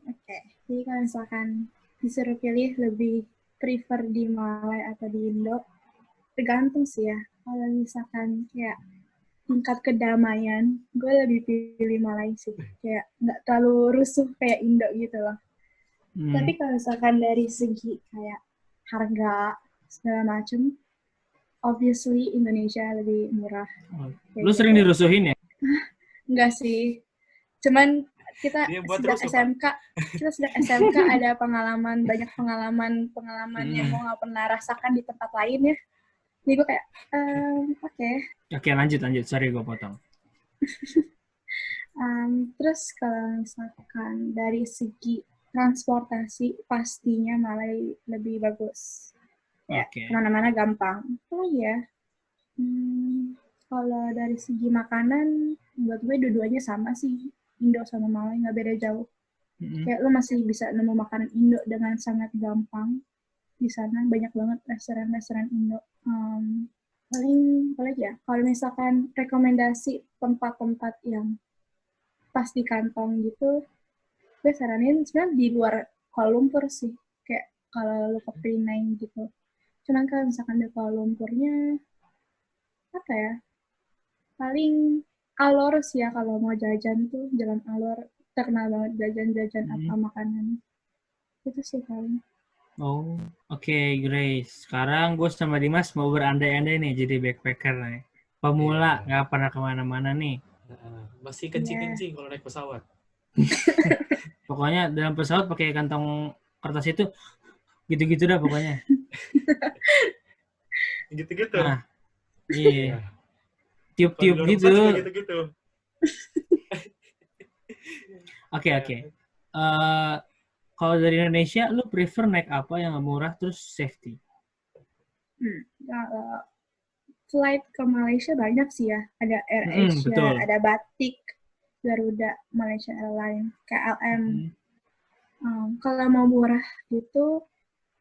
Oke. Jadi kalau misalkan disuruh pilih lebih prefer di Malay atau di Indo, tergantung sih ya. Kalau misalkan kayak tingkat kedamaian, gue lebih pilih Malay sih. Kayak nggak terlalu rusuh kayak Indo gitu loh. Tapi kalau misalkan dari segi kayak harga segala macem, obviously Indonesia lebih murah. Lu sering dirusuhin ya? Enggak sih. Cuman kita sejak SMK ada banyak pengalaman yang gue nggak pernah rasakan di tempat lain ya. Jadi gue kayak, oke. Oke, lanjut. Sorry gue potong. Terus kalau misalkan dari segi transportasi, pastinya Malay lebih bagus. Ya, kemana-mana gampang. Oh iya. Kalau dari segi makanan, buat gue dua-duanya sama sih. Indo sama Malay nggak beda jauh. Kayak lo masih bisa nemu makanan Indo dengan sangat gampang. Di sana banyak banget restoran-restoran Indo. Paling apa lagi ya? Kalau misalkan rekomendasi tempat-tempat yang pas di kantong gitu, gue saranin sebenarnya di luar Kuala Lumpur sih. Kayak kalau lo ke Penang gitu. Cuman kalau misalkan di Kuala Lumpurnya, apa ya? Paling Alor sih ya, kalau mau jajan tuh Jalan Alor terkenal banget jajan-jajan apa makanan. Itu sih paling. Oh, oke, Grace. Sekarang gue sama Dimas mau berandai-andai nih jadi backpacker nih. Pemula, nggak pernah kemana-mana nih. Masih kencing-kencing kalau naik pesawat. Pokoknya dalam pesawat pakai kantong kertas itu, gitu-gitu dah pokoknya. Gitu-gitu. Nah, iya. Tiup-tiup gitu. Gitu-gitu. Oke. Kalau dari Indonesia, lu prefer naik apa yang murah terus safety? Flight ke Malaysia banyak sih ya. Ada AirAsia, ada Batik, Garuda, Malaysia Airlines, KLM. Kalau mau murah gitu,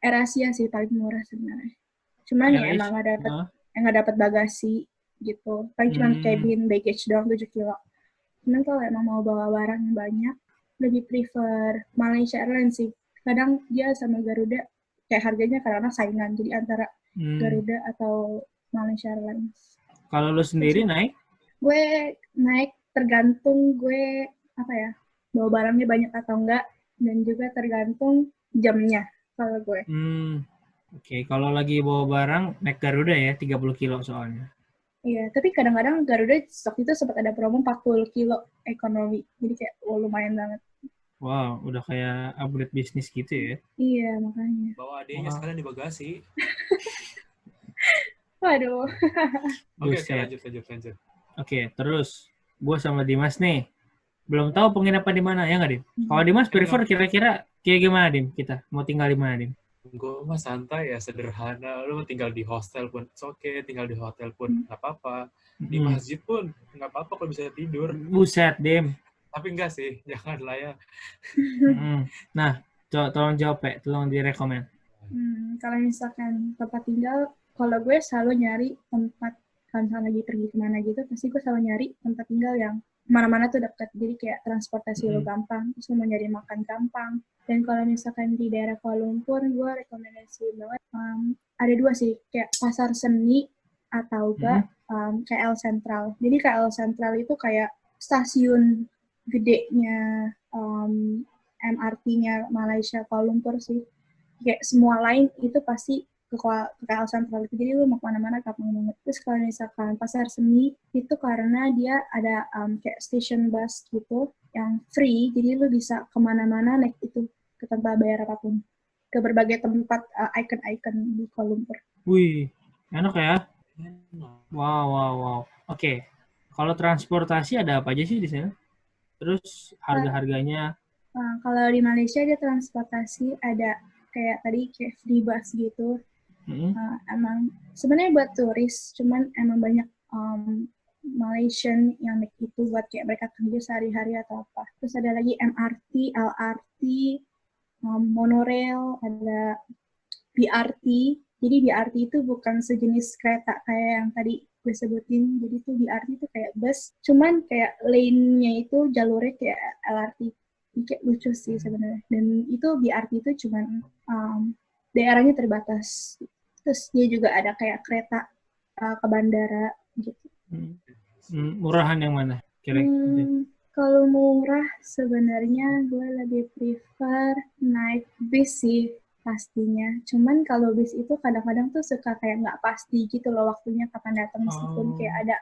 AirAsia sih paling murah sebenarnya. Cuman ya emang nggak dapat bagasi gitu. Paling cuma cabin baggage doang 7 kilo. Cuman kalau emang mau bawa barang yang banyak, lebih prefer Malaysia Airlines sih. Kadang dia sama Garuda kayak harganya karena saingan. Jadi antara Garuda atau Malaysia Airlines. Kalau lu sendiri naik? Gue naik tergantung gue bawa barangnya banyak atau enggak, dan juga tergantung jamnya kalau gue. Oke. Kalau lagi bawa barang naik Garuda ya, 30 kilo soalnya. Iya, tapi kadang-kadang Garuda stok itu sempat ada promo 40 kilo ekonomi. Jadi kayak lumayan banget. Wow, udah kayak upgrade bisnis gitu ya. Iya, makanya. Bawa adiknya sekalian di bagasi. Waduh. Oke, lanjut. Oke, terus gue sama Dimas nih. Belum tahu penginapan di mana, ya nggak, Dim? Kalau Dimas prefer kira-kira kayak gimana, Dim? Kita mau tinggal di mana, Dim? Gue mah santai ya, sederhana. Lu tinggal di hostel pun oke, tinggal di hotel pun nggak apa-apa. Di masjid pun nggak apa-apa kalau bisa tidur. Buset, Dim. Tapi enggak sih, janganlah ya. Nah, tolong jawab, Pak. Tolong direkomend. Kalau misalkan tempat tinggal, kalau gue selalu nyari tempat, kalau lagi pergi kemana gitu, pasti gue selalu nyari tempat tinggal yang mana-mana tuh dekat. Jadi kayak transportasi lo gampang, terus lo mau nyari makan gampang. Dan kalau misalkan di daerah Kuala Lumpur, gue rekomendasi banget. Ada 2 sih, kayak Pasar Seni atau enggak KL Sentral. Jadi KL Sentral itu kayak stasiun gedenya MRT-nya Malaysia Kuala Lumpur sih. Kayak semua lain itu pasti ke ke KL Sentral itu, jadi lu mau kemana-mana gampang banget. Terus kalau misalkan pasar seni itu karena dia ada kayak station bus gitu yang free, jadi lu bisa kemana-mana naik itu ke tanpa bayar apapun ke berbagai tempat icon-icon di Kuala Lumpur. Wih, enak ya. Wow. Oke. Kalau transportasi ada apa aja sih di sana? Terus harga-harganya? Kalau di Malaysia dia transportasi ada kayak tadi kayak free bus gitu. Emang sebenarnya buat turis, cuman emang banyak Malaysian yang naik itu buat kayak mereka kerja sehari-hari atau apa. Terus ada lagi MRT, LRT, monorail, ada BRT. Jadi BRT itu bukan sejenis kereta kayak yang tadi gue sebutin. Jadi tuh BRT itu kayak bus, cuman kayak lane-nya itu jalurnya kayak LRT. Ini kayak lucu sih sebenarnya. Dan itu BRT itu cuman daerahnya terbatas. Terus dia juga ada kayak kereta ke bandara gitu. Murahan yang mana? Kalau murah sebenarnya gue lebih prefer naik bis sih pastinya. Cuman kalau bis itu kadang-kadang tuh suka kayak nggak pasti gitu loh waktunya kapan datang, meskipun kayak ada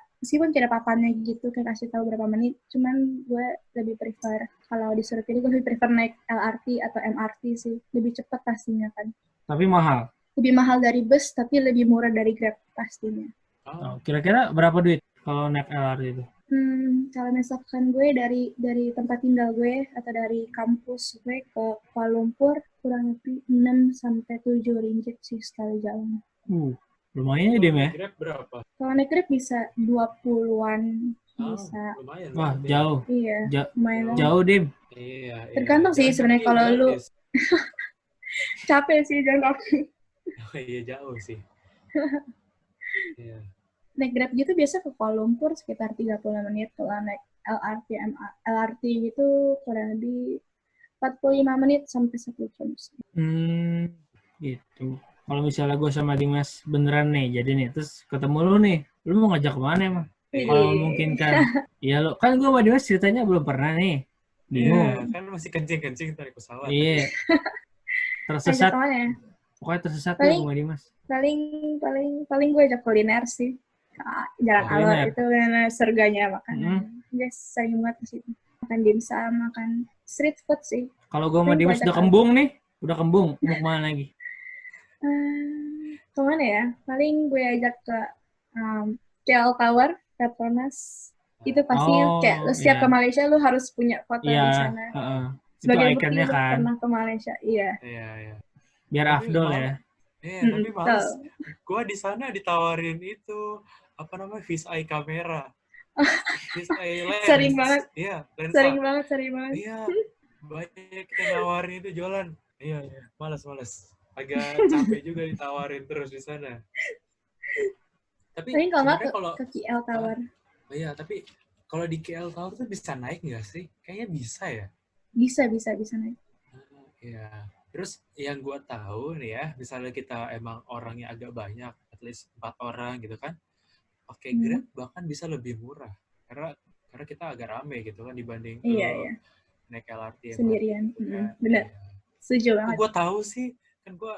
papannya gitu kayak kasih tahu berapa menit. Cuman gue lebih prefer, kalau disuruh pilih gue lebih prefer naik LRT atau MRT sih, lebih cepat pastinya kan. Tapi mahal. Lebih mahal dari bus tapi lebih murah dari Grab pastinya. Kira-kira berapa duit kalau naik LRT itu? Kalau misalkan gue dari tempat tinggal gue atau dari kampus gue ke Kuala Lumpur kurang lebih 6-7 ringgit sih sekali jalan. Lumayan ya, Dim ya? Grab berapa? Kalau naik Grab bisa 20-an bisa. Lumayan. Wah, jauh. Iya, lumayan. Jauh, Dim. Iya. Tergantung sih sebenarnya kalau lu capek sih jalan kaki. Iya, jauh sih. Iya. Naik Grab gitu biasa ke Kuala Lumpur sekitar 30 menit. Kalau naik LRT gitu kurang lebih 45 menit sampai 1 jam. Gitu. Kalau misalnya gue sama Dimas beneran nih, jadi nih, terus ketemu lu nih, lu mau ngajak kemana emang? Kalau memungkinkan. Iya lo, kan gue sama Dimas ceritanya belum pernah nih. Bingung. Iya, kan masih kencing dari pesawat. Iya. Tersesat. Ya? Pokoknya tersesat tuh sama Dimas. Paling gue ajak kuliner sih. Jalan Alor itu karena surganya makanan. Guys, sayang banget di situ. Makan dimsum, makan street food sih. Kalau gue sama Dimas udah kembung nih, udah kembung, mau kemana lagi? Kemana ya? Paling gue ajak ke KL Tower, Petronas. Itu pasti kayak lu setiap ke Malaysia lu harus punya foto di sana. Sebagai bukti lu pernah ke Malaysia. Iya. Biar afdol ya. Iya, tapi males. Gue di sana ditawarin itu apa namanya fish eye kamera. Fish eye lens. Sering banget. Iya, lensa. Sering banget. Iya, banyak yang nawarin itu jualan. Iya, males. Agak capek juga ditawarin terus di sana. Tapi kalau ke KL Tower. Iya, tapi kalau di KL Tower tuh bisa naik nggak sih? Kayaknya bisa ya. Bisa naik. Iya. Terus yang gue tahu nih ya, misalnya kita emang orangnya agak banyak, at least 4 orang gitu kan, pakai Grab bahkan bisa lebih murah. Karena kita agak rame gitu kan dibanding naik LRT sendirian. Kan. Bener. Setuju banget. Gue tahu sih, kan gue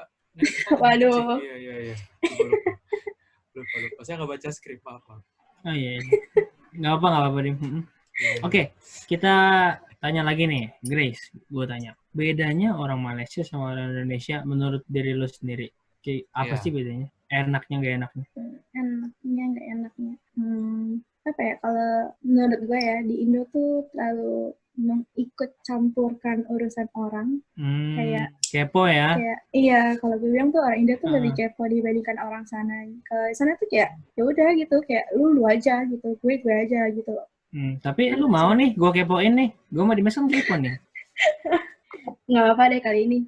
waduh. Iya. Lupa. Saya nggak baca skrip apa. Oh iya. Nggak apa-apa, Dim. Oke, kita tanya lagi nih, Grace. Gue tanya, bedanya orang Malaysia sama orang Indonesia menurut diri lo sendiri? Apa sih bedanya? Enaknya nggak enaknya? Enaknya nggak enaknya. Apa ya, kalau menurut gue ya, di Indo tuh terlalu mengikut campurkan urusan orang. Kayak kepo ya? Iya, kalau gue bilang tuh orang Indo tuh lebih kepo dibandingkan orang sana. Kalau sana tuh kayak, ya udah gitu, kayak lu aja gitu, gue aja gitu loh. Tapi lu mau nih, gue kepoin nih. Gue mau Dimas kan kepo nih. Nggak apa-apa deh kali ini.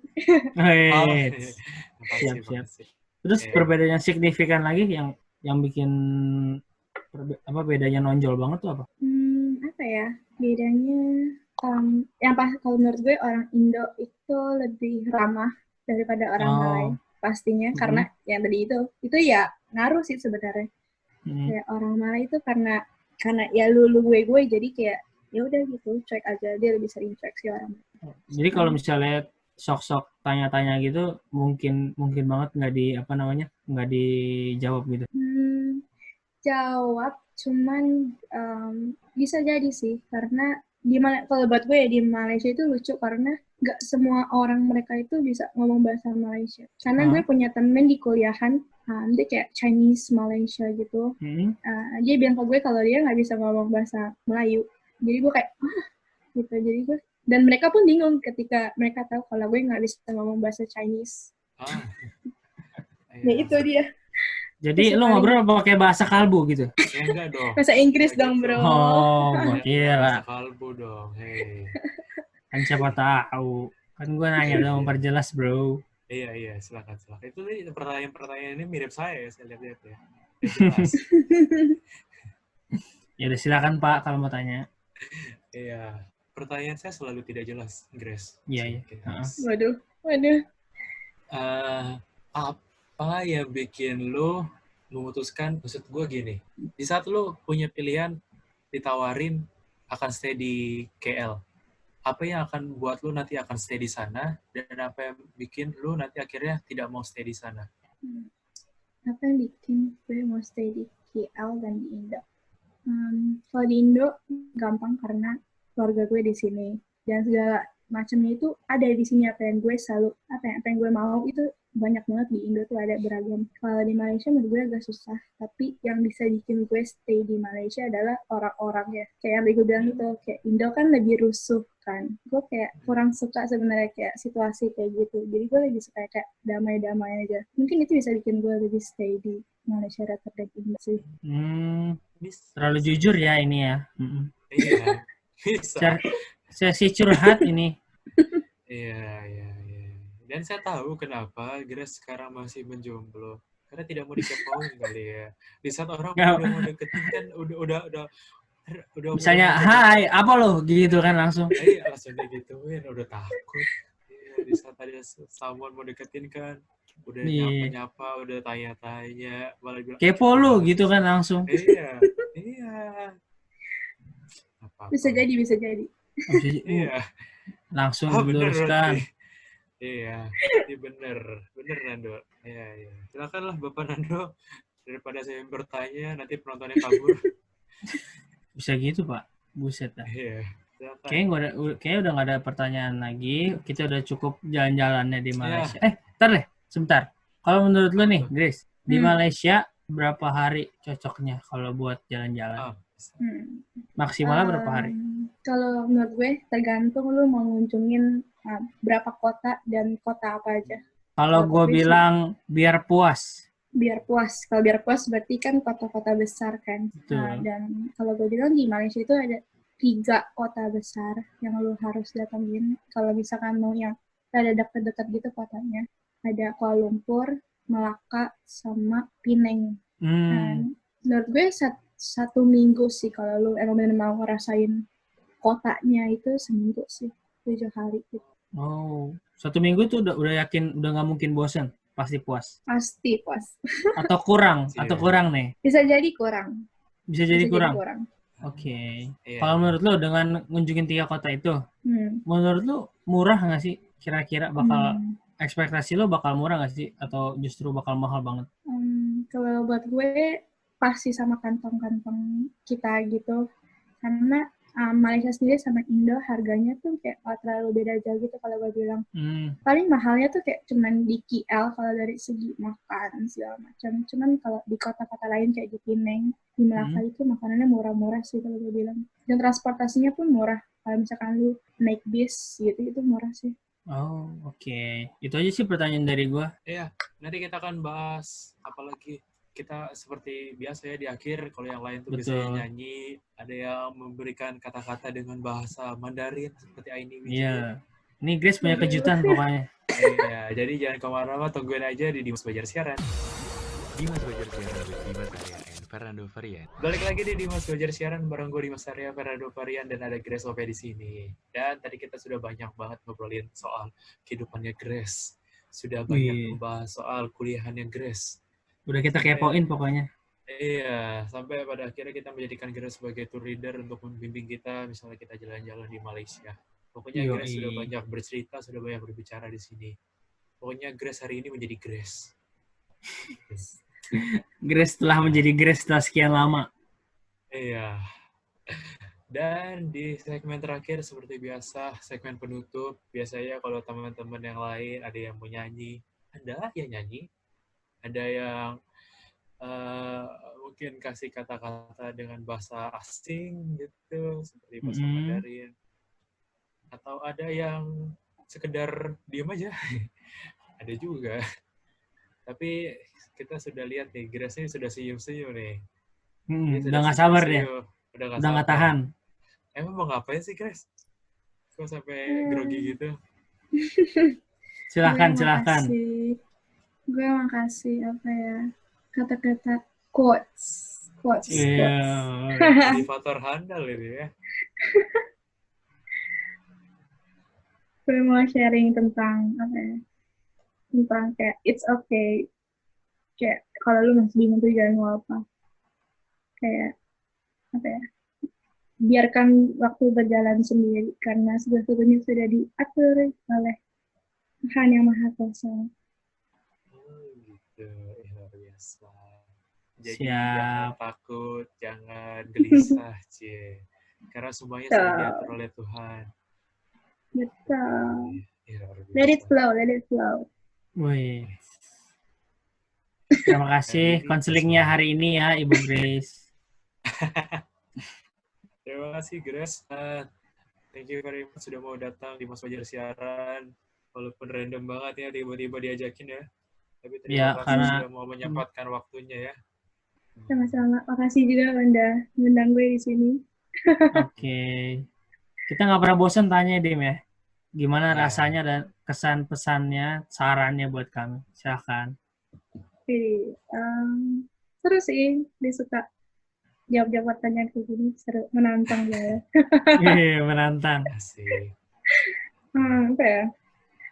Siap. Terus perbedaan yang signifikan lagi yang bikin bedanya nonjol banget tuh apa? Apa ya? Bedanya yang kalau menurut gue orang Indo itu lebih ramah daripada orang Malay pastinya, karena yang tadi itu ya ngaruh sih sebenarnya. Kayak orang Malay itu karena ya lu gue jadi kayak ya udah gitu, cuek aja, dia lebih sering cuek sih orang. Jadi kalau misalnya sok-sok tanya-tanya gitu mungkin banget nggak dijawab gitu. Jawab, cuman bisa jadi sih karena kalau buat gue ya di Malaysia itu lucu karena nggak semua orang mereka itu bisa ngomong bahasa Malaysia. Karena gue punya temen di kuliahan, dia kayak Chinese Malaysia gitu. Dia bilang ke gue kalau dia nggak bisa ngomong bahasa Melayu. Jadi gue kayak, gitu. Jadi gue, dan mereka pun bingung ketika mereka tahu kalau gue nggak bisa ngomong bahasa Chinese. Ya itu dia. Jadi lu ngobrol pakai bahasa kalbu gitu? Ya enggak dong. Bahasa Inggris dong, gitu. bro. Oh, gua kira. Bahasa kalbu dong, hei. Kan siapa tahu. Kan gue nanya dong, perjelas, bro. Iya, silakan. Itu pertanyaan ini mirip saya lihat-lihat ya. Jelas. Ya udah silakan Pak kalau mau tanya. Iya, pertanyaan saya selalu tidak jelas, Grace. Iya. Waduh. Apa yang bikin lo memutuskan, maksud gue gini, di saat lo punya pilihan ditawarin akan stay di KL, apa yang akan buat lo nanti akan stay di sana, dan apa yang bikin lo nanti akhirnya tidak mau stay di sana? Apa yang bikin gue mau stay di KL dan di Indo? Kalau di Indo gampang karena keluarga gue di sini dan segala macamnya itu ada di sini. Apa yang gue mau itu banyak banget di Indo tuh ada beragam. Kalau di Malaysia menurut gue agak susah, tapi yang bisa bikin gue stay di Malaysia adalah orang-orang ya. Kayak yang gue bilang gitu, kayak Indo kan lebih rusuh kan. Gue kayak kurang suka sebenarnya kayak situasi kayak gitu. Jadi gue lebih suka kayak damai-damai aja. Mungkin itu bisa bikin gue lebih stay di Malaysia rather than Indo sih. Terlalu jujur ya ini ya. Iya, bisa. Sesi curhat ini. Iya. Dan saya tahu kenapa Grace sekarang masih menjomblo. Karena tidak mau dikepoin kali ya. Di saat orang udah mau deketin kan udah misalnya hai apa lo gitu kan langsung. Iya, langsung digituin, udah takut. Iya, di saat ada someone mau deketin kan udah nyapa-nyapa, udah tanya-tanya, malah bilang kepo lu gitu kan langsung. Iya. Bisa jadi. Iya. Langsung diluruskan. Iya, ini bener Nando. Iya. Silakanlah Bapak Nando, daripada saya bertanya nanti penontonnya kabur. Bisa gitu Pak, buset dah. Iya. Kayaknya udah nggak ada pertanyaan lagi. Kita udah cukup jalan-jalannya di Malaysia. Ntar deh, sebentar. Kalau menurut lu nih, Grace, di Malaysia berapa hari cocoknya kalau buat jalan-jalan? Maksimalnya berapa hari? Kalau menurut gue tergantung lu mau ngunjungin berapa kota dan kota apa aja. Kalau gue bilang biar puas. Kalau biar puas berarti kan kota-kota besar kan. Dan kalau gue bilang di Malaysia itu ada 3 kota besar yang lu harus datangin. Kalau misalkan mau yang ada dekat-dekat gitu kotanya, ada Kuala Lumpur, Melaka, sama Penang. Menurut gue 1 minggu sih kalau lu emang benar mau ngerasain kotanya itu seminggu sih, 7 hari gitu. Oh, 1 minggu tuh udah yakin udah nggak mungkin bosan, pasti puas. Pasti puas. Atau kurang nih? Bisa jadi kurang. Oke. Kalau menurut lo dengan ngunjungin 3 kota itu, menurut lo murah nggak sih? Kira-kira ekspektasi lo bakal murah nggak sih? Atau justru bakal mahal banget? Kalau buat gue pasti sama kantong-kantong kita gitu. Karena Malaysia sendiri sama Indo harganya tuh kayak terlalu beda jauh gitu kalau gue bilang. Paling mahalnya tuh kayak cuman di KL kalau dari segi makan segala macam. Cuman kalau di kota-kota lain kayak di Penang, di Melaka itu makanannya murah-murah sih kalau gue bilang. Dan transportasinya pun murah. Kalau misalkan lu naik bis gitu itu murah sih. Oh, oke. Itu aja sih pertanyaan dari gue. Iya, nanti kita akan bahas apalagi. Kita seperti biasa ya di akhir, kalau yang lain tuh biasanya nyanyi, ada yang memberikan kata-kata dengan bahasa Mandarin seperti Aini Wiji. Iya. Ini Grace punya kejutan pokoknya. Iya, jadi jangan kemana-mana, tungguin aja di Dimas Belajar Siaran. Dimas Belajar Siaran with Dimas Arya and Fernando Varian. Balik lagi di Dimas Belajar Siaran bareng gue Dimas Arya, Fernando Varian, dan ada Grace Lope di sini. Dan tadi kita sudah banyak banget ngobrolin soal kehidupannya Grace. Sudah banyak membahas soal kuliahannya Grace. Udah kita kepoin pokoknya. Iya, sampai pada akhirnya kita menjadikan Grace sebagai tour leader untuk membimbing kita, misalnya kita jalan-jalan di Malaysia. Pokoknya Grace sudah banyak bercerita, sudah banyak berbicara di sini. Pokoknya Grace hari ini menjadi Grace. Grace telah menjadi Grace setelah sekian lama. Iya. Dan di segmen terakhir seperti biasa, segmen penutup. Biasanya kalau teman-teman yang lain ada yang mau nyanyi, ada yang nyanyi, ada yang mungkin kasih kata-kata dengan bahasa asing gitu, seperti bahasa Mandarin. Atau ada yang sekedar diam aja. Ada juga. Tapi kita sudah lihat nih, Grace ini sudah senyum-senyum nih. Udah nggak sabar dia. Udah nggak tahan. Emang mau ngapain sih, Grace? Kok sampai grogi gitu? Silakan. Gue makasih apa ya, kata-kata quotes. Motivator handal ini ya. Gue mau sharing tentang apa ya, tentang kayak it's okay, kayak kalau lu masih bingung tuh jangan mau apa, kayak apa ya, biarkan waktu berjalan sendiri karena segalanya sudah diatur oleh Tuhan yang Maha Kuasa. Gitu, luar biasa. Jadi Siap. jangan takut, jangan gelisah, Cie. Karena semuanya sudah diatur oleh Tuhan. Betul. Let it flow. Wih. Terima kasih konselingnya hari ini ya, Ibu Grace. Terima kasih, Grace. Thank you very much sudah mau datang di Mas Fajar Siaran. Walaupun random banget ya, tiba-tiba diajakin ya. Tapi terima kasih sudah mau menyempatkan waktunya ya. Sama-sama. Makasih juga Anda mengundang gue di sini. Oke. Kita nggak pernah bosan tanya, Dim ya. Gimana rasanya dan kesan pesannya, sarannya buat kami. Silakan. Seru sih, dia suka jawab-jawab pertanyaan kayak gini, seru, menantang ya. Iya, menantang. Asik. Apa ya?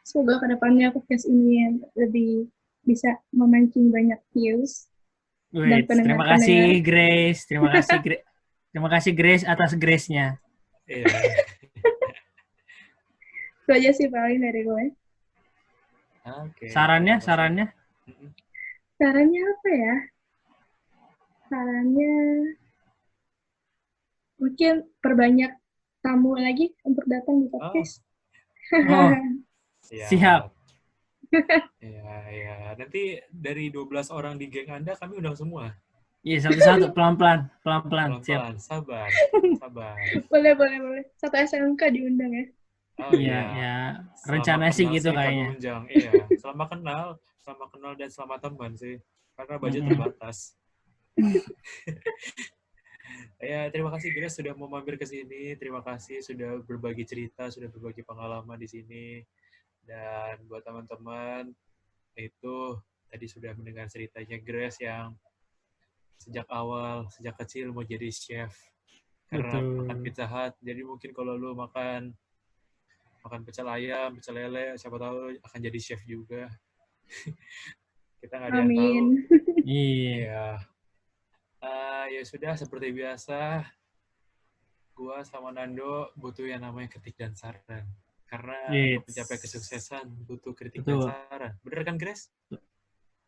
Semoga kedepannya podcast ini lebih bisa memancing banyak views. Wait, terima kasih Grace, terima kasih Grace atas grace-nya. Iya. Itu aja sih paling dari gue. Okay. Sarannya? Sarannya apa ya? Sarannya mungkin perbanyak tamu lagi untuk datang di podcast. Siap. Ya. Nanti dari 12 orang di geng Anda kami undang semua. Iya, satu-satu, pelan-pelan. Siap. Sabar. Boleh. Satu SMK diundang ya. Oh iya. Rencana sih gitu kayaknya. Iya, selama kenal dan selama teman sih. Karena budget terbatas. Ya, terima kasih Grace sudah mau mampir ke sini. Terima kasih sudah berbagi cerita, sudah berbagi pengalaman di sini. Dan buat teman-teman itu tadi sudah mendengar ceritanya Grace yang sejak kecil mau jadi chef. Karena makan Pizza Hut. Jadi mungkin kalau lu makan pecel ayam, pecel lele, siapa tahu akan jadi chef juga. Kita nggak ada yang tahu. Iya. Ya sudah, seperti biasa, gua sama Nando butuh yang namanya kritik dan saran. Karena untuk mencapai kesuksesan butuh kritik dan saran. Bener kan, Grace?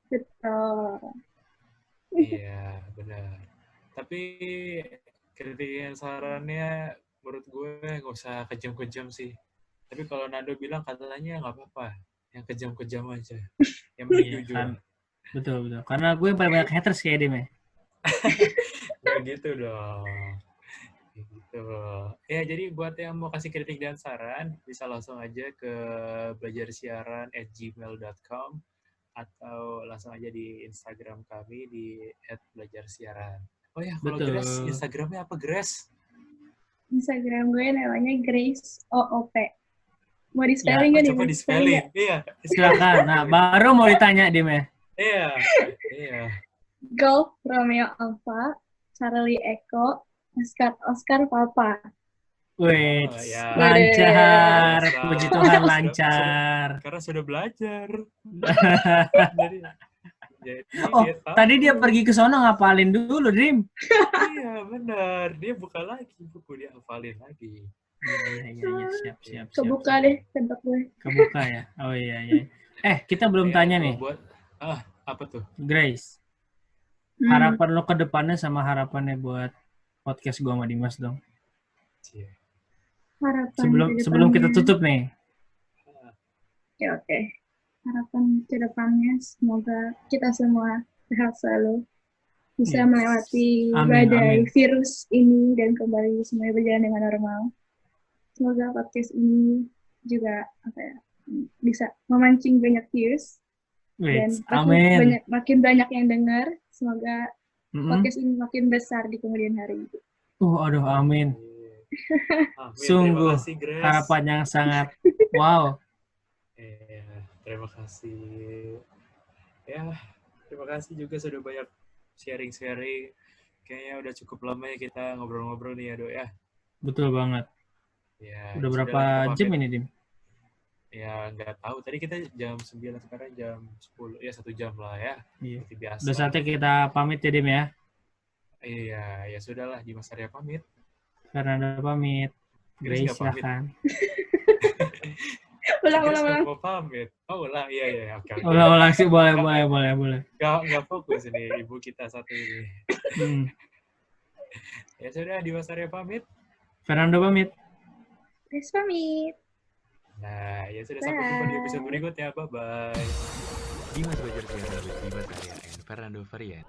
Betul. Iya, benar. Tapi kritik dan sarannya menurut gue nggak usah kejam-kejam sih. Tapi kalau Nando bilang katanya nggak apa-apa, yang kejam-kejam aja, yang penting jujur. Betul. Karena gue paling banyak haters kayak Dim ya. Nggak gitu dong. Gitu. Ya, jadi buat yang mau kasih kritik dan saran, bisa langsung aja ke belajarsiaran@gmail.com atau langsung aja di Instagram kami di @belajarsiaran. Oh ya, kalau Grace, Instagramnya apa, Grace? Instagram gue namanya Grace OOP. Mau di spelling nggak nih? Coba di spelling. Iya. Silakan. Nah, baru mau ditanya Dim ya. Iya. Golf Romeo Alpha, Charlie Echo, Oscar Papa. Wait, lancar. Puji Tuhan lancar. Karena sudah belajar. Tadi dia pergi ke sono ngapalin dulu, Dim. Iya, benar. Dia buka lagi buku, dia hafalin lagi. Iya, siap. Kebuka deh tempat gue. Kebuka ya. Oh iya. Kita belum tanya nih, Apa tuh? Grace. Harapan lo ke depannya sama harapannya buat podcast gua sama Dimas dong. Cie. Harapan Sebelum kita tutup nih. Oke. Harapan ke depannya semoga kita semua sehat selalu, bisa Yes. melewati Amin, badai amin. virus ini dan kembali semuanya berjalan dengan normal. Semoga podcast ini juga bisa memancing banyak views dan Wait, amin. makin banyak yang dengar. Semoga Mm-mm. podcast ini makin besar di kemudian hari. Aduh, amin. Amin. Sungguh Terima kasih, Grace. harapan yang sangat wow. Terima kasih. Ya, terima kasih juga sudah banyak sharing-sharing. Kayaknya udah cukup lama ya kita ngobrol-ngobrol nih ya, Dok ya. Betul banget. Ya, Udah berapa sudahlah, kita jam pamit. ini, Dim? Ya, nggak tahu. Tadi kita jam 9, sekarang jam 10. Ya, 1 jam lah ya. Iya. Seperti biasa. Udah saatnya kita pamit ya, Dim ya. Iya, ya sudahlah. Dimas Arya pamit. Fernando pamit. Grace nggak pamit. silahkan. Ulang. Nggak mau pamit. Oh, ulang. Iya. Oke. Ulang sih, boleh. Nggak fokus ini ibu kita satu ini. Ya sudah, Dimas Arya pamit. Fernando pamit. Grace pamit. Nah, ya sudah, sampai jumpa di episode berikutnya. Bye-bye. Dimas Belajar Piano with Dimas Arya and Fernando Varian.